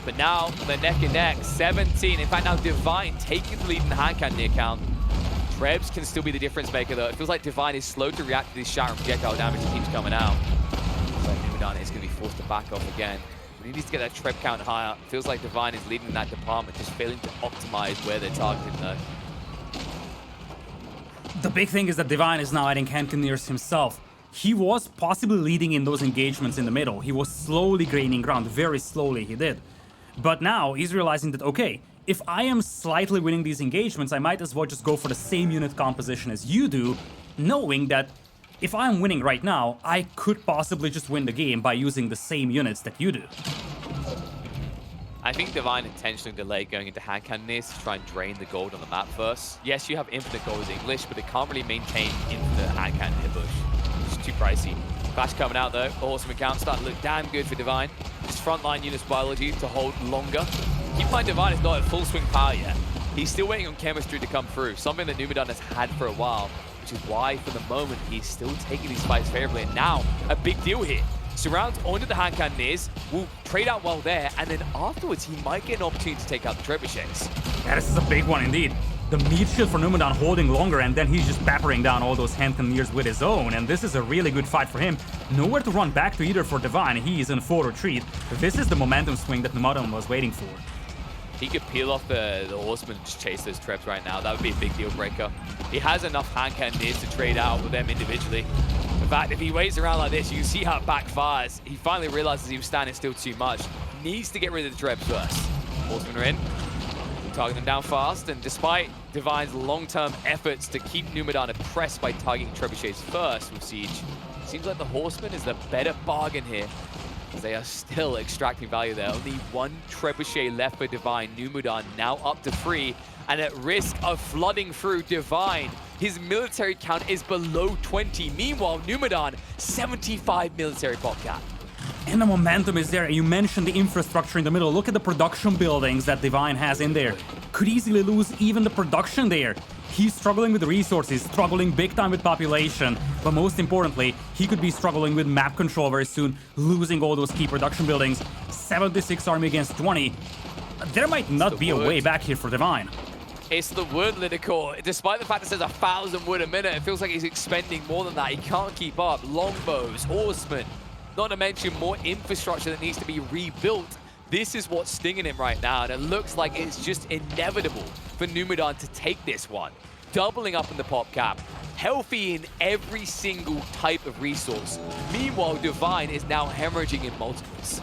But now they're neck and neck, 17. In fact, now Divine taking the lead in the hand cannoneer count. Trebs can still be the difference maker though. It feels like Divine is slow to react to this shattering projectile damage that keeps coming out. So Numudan is going to be forced to back off again. But he needs to get that Treb count higher. Feels like Divine is leading in that department, just failing to optimize where they're targeting though. The big thing is that Divine is now adding Cannoneers himself. He was possibly leading in those engagements in the middle. He was slowly gaining ground, very slowly he did. But now he's realizing that, okay, if I am slightly winning these engagements, I might as well just go for the same unit composition as you do, knowing that if I'm winning right now, I could possibly just win the game by using the same units that you do. I think Divine intentionally delayed going into hand cannoneers to try and drain the gold on the map first. Yes, you have infinite gold as English, but it can't really maintain infinite hand cannoneer bush. It's too pricey. Flash coming out though. The Horseman count starting to look damn good for Divine. Just frontline units biology to hold longer. Keep in mind Divine is not at full swing power yet. He's still waiting on chemistry to come through, something that Numudan has had for a while, which is why for the moment he's still taking these fights favorably. And now, a big deal here. Surrounds onto the hand cannoneers, will trade out well there, and then afterwards he might get an opportunity to take out the trebuchets. Yeah, this is a big one indeed. The meat shield for Numudan holding longer, and then he's just peppering down all those hand cannoneers with his own, and this is a really good fight for him. Nowhere to run back to either for Divine, he is in full retreat. This is the momentum swing that Numudan was waiting for. He could peel off the Horseman and just chase those trebs right now. That would be a big deal breaker. He has enough hand cannoneers to trade out with them individually. In fact, if he waits around like this, you can see how it backfires. He finally realizes he was standing still too much. Needs to get rid of the trebs first. Horsemen are in. Targeting them down fast, and despite Divine's long-term efforts to keep Numudan oppressed by targeting trebuchets first with Siege, seems like the Horseman is the better bargain here. They are still extracting value there. Only one trebuchet left for Divine. Numudan now up to 3, and at risk of flooding through Divine. His military count is below 20. Meanwhile, Numudan, 75 military pop cap. And the momentum is there. You mentioned the infrastructure in the middle. Look at the production buildings that Divine has in there. Could easily lose even the production there. He's struggling with resources, struggling big time with population, but most importantly, he could be struggling with map control very soon, losing all those key production buildings. 76 army against 20. There might not be a way back here for Divine. It's the wood, Lidakor. Despite the fact it says 1,000 wood a minute, it feels like he's expending more than that. He can't keep up. Longbows, horsemen, not to mention more infrastructure that needs to be rebuilt. This is what's stinging him right now, and it looks like it's just inevitable for Numudan to take this one. Doubling up in the pop cap, healthy in every single type of resource. Meanwhile, Divine is now hemorrhaging in multiples.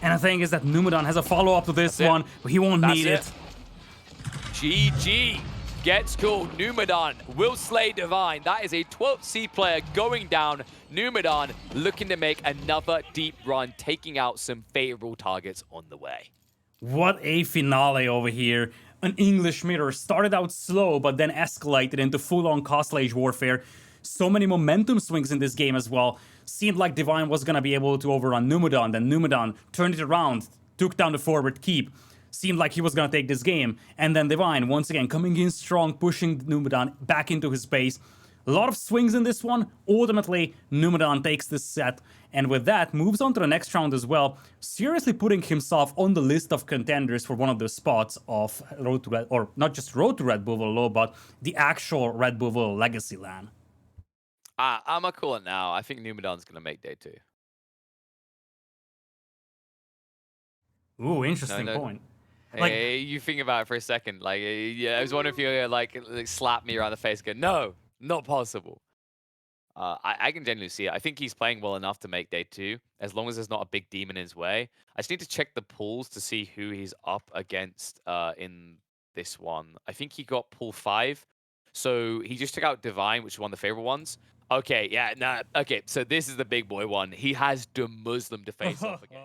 And the thing is that Numudan has a follow-up to this one, but he won't need it. GG gets called. Numudan will slay Divine. That is a 12th seed player going down. Numudan looking to make another deep run, taking out some favorable targets on the way. What a finale over here. An English mirror started out slow, but then escalated into full-on Castle Age warfare. So many momentum swings in this game as well. Seemed like Divine was gonna be able to overrun Numudan, then Numudan turned it around, took down the forward keep. Seemed like he was gonna take this game, and then Divine once again coming in strong, pushing Numudan back into his base. A lot of swings in this one. Ultimately, Numudan takes this set, and with that, moves on to the next round as well, seriously putting himself on the list of contenders for one of the spots of Road to Red, or not just Road to Red Bull Wololo, but the actual Red Bull Wololo Legacy LAN. I'm gonna call it now. I think Numudan's gonna make day 2. Ooh, interesting point. Like, hey, you think about it for a second. Like, yeah, I was wondering if you like slap me around the face and go, no, not possible. I can genuinely see it. I think he's playing well enough to make day 2, as long as there's not a big demon in his way. I just need to check the pools to see who he's up against in this one. I think he got pool 5. So he just took out Divine, which is one of the favorite ones. Okay, yeah, nah, okay, so this is the big boy one. He has the Muslim to face off against.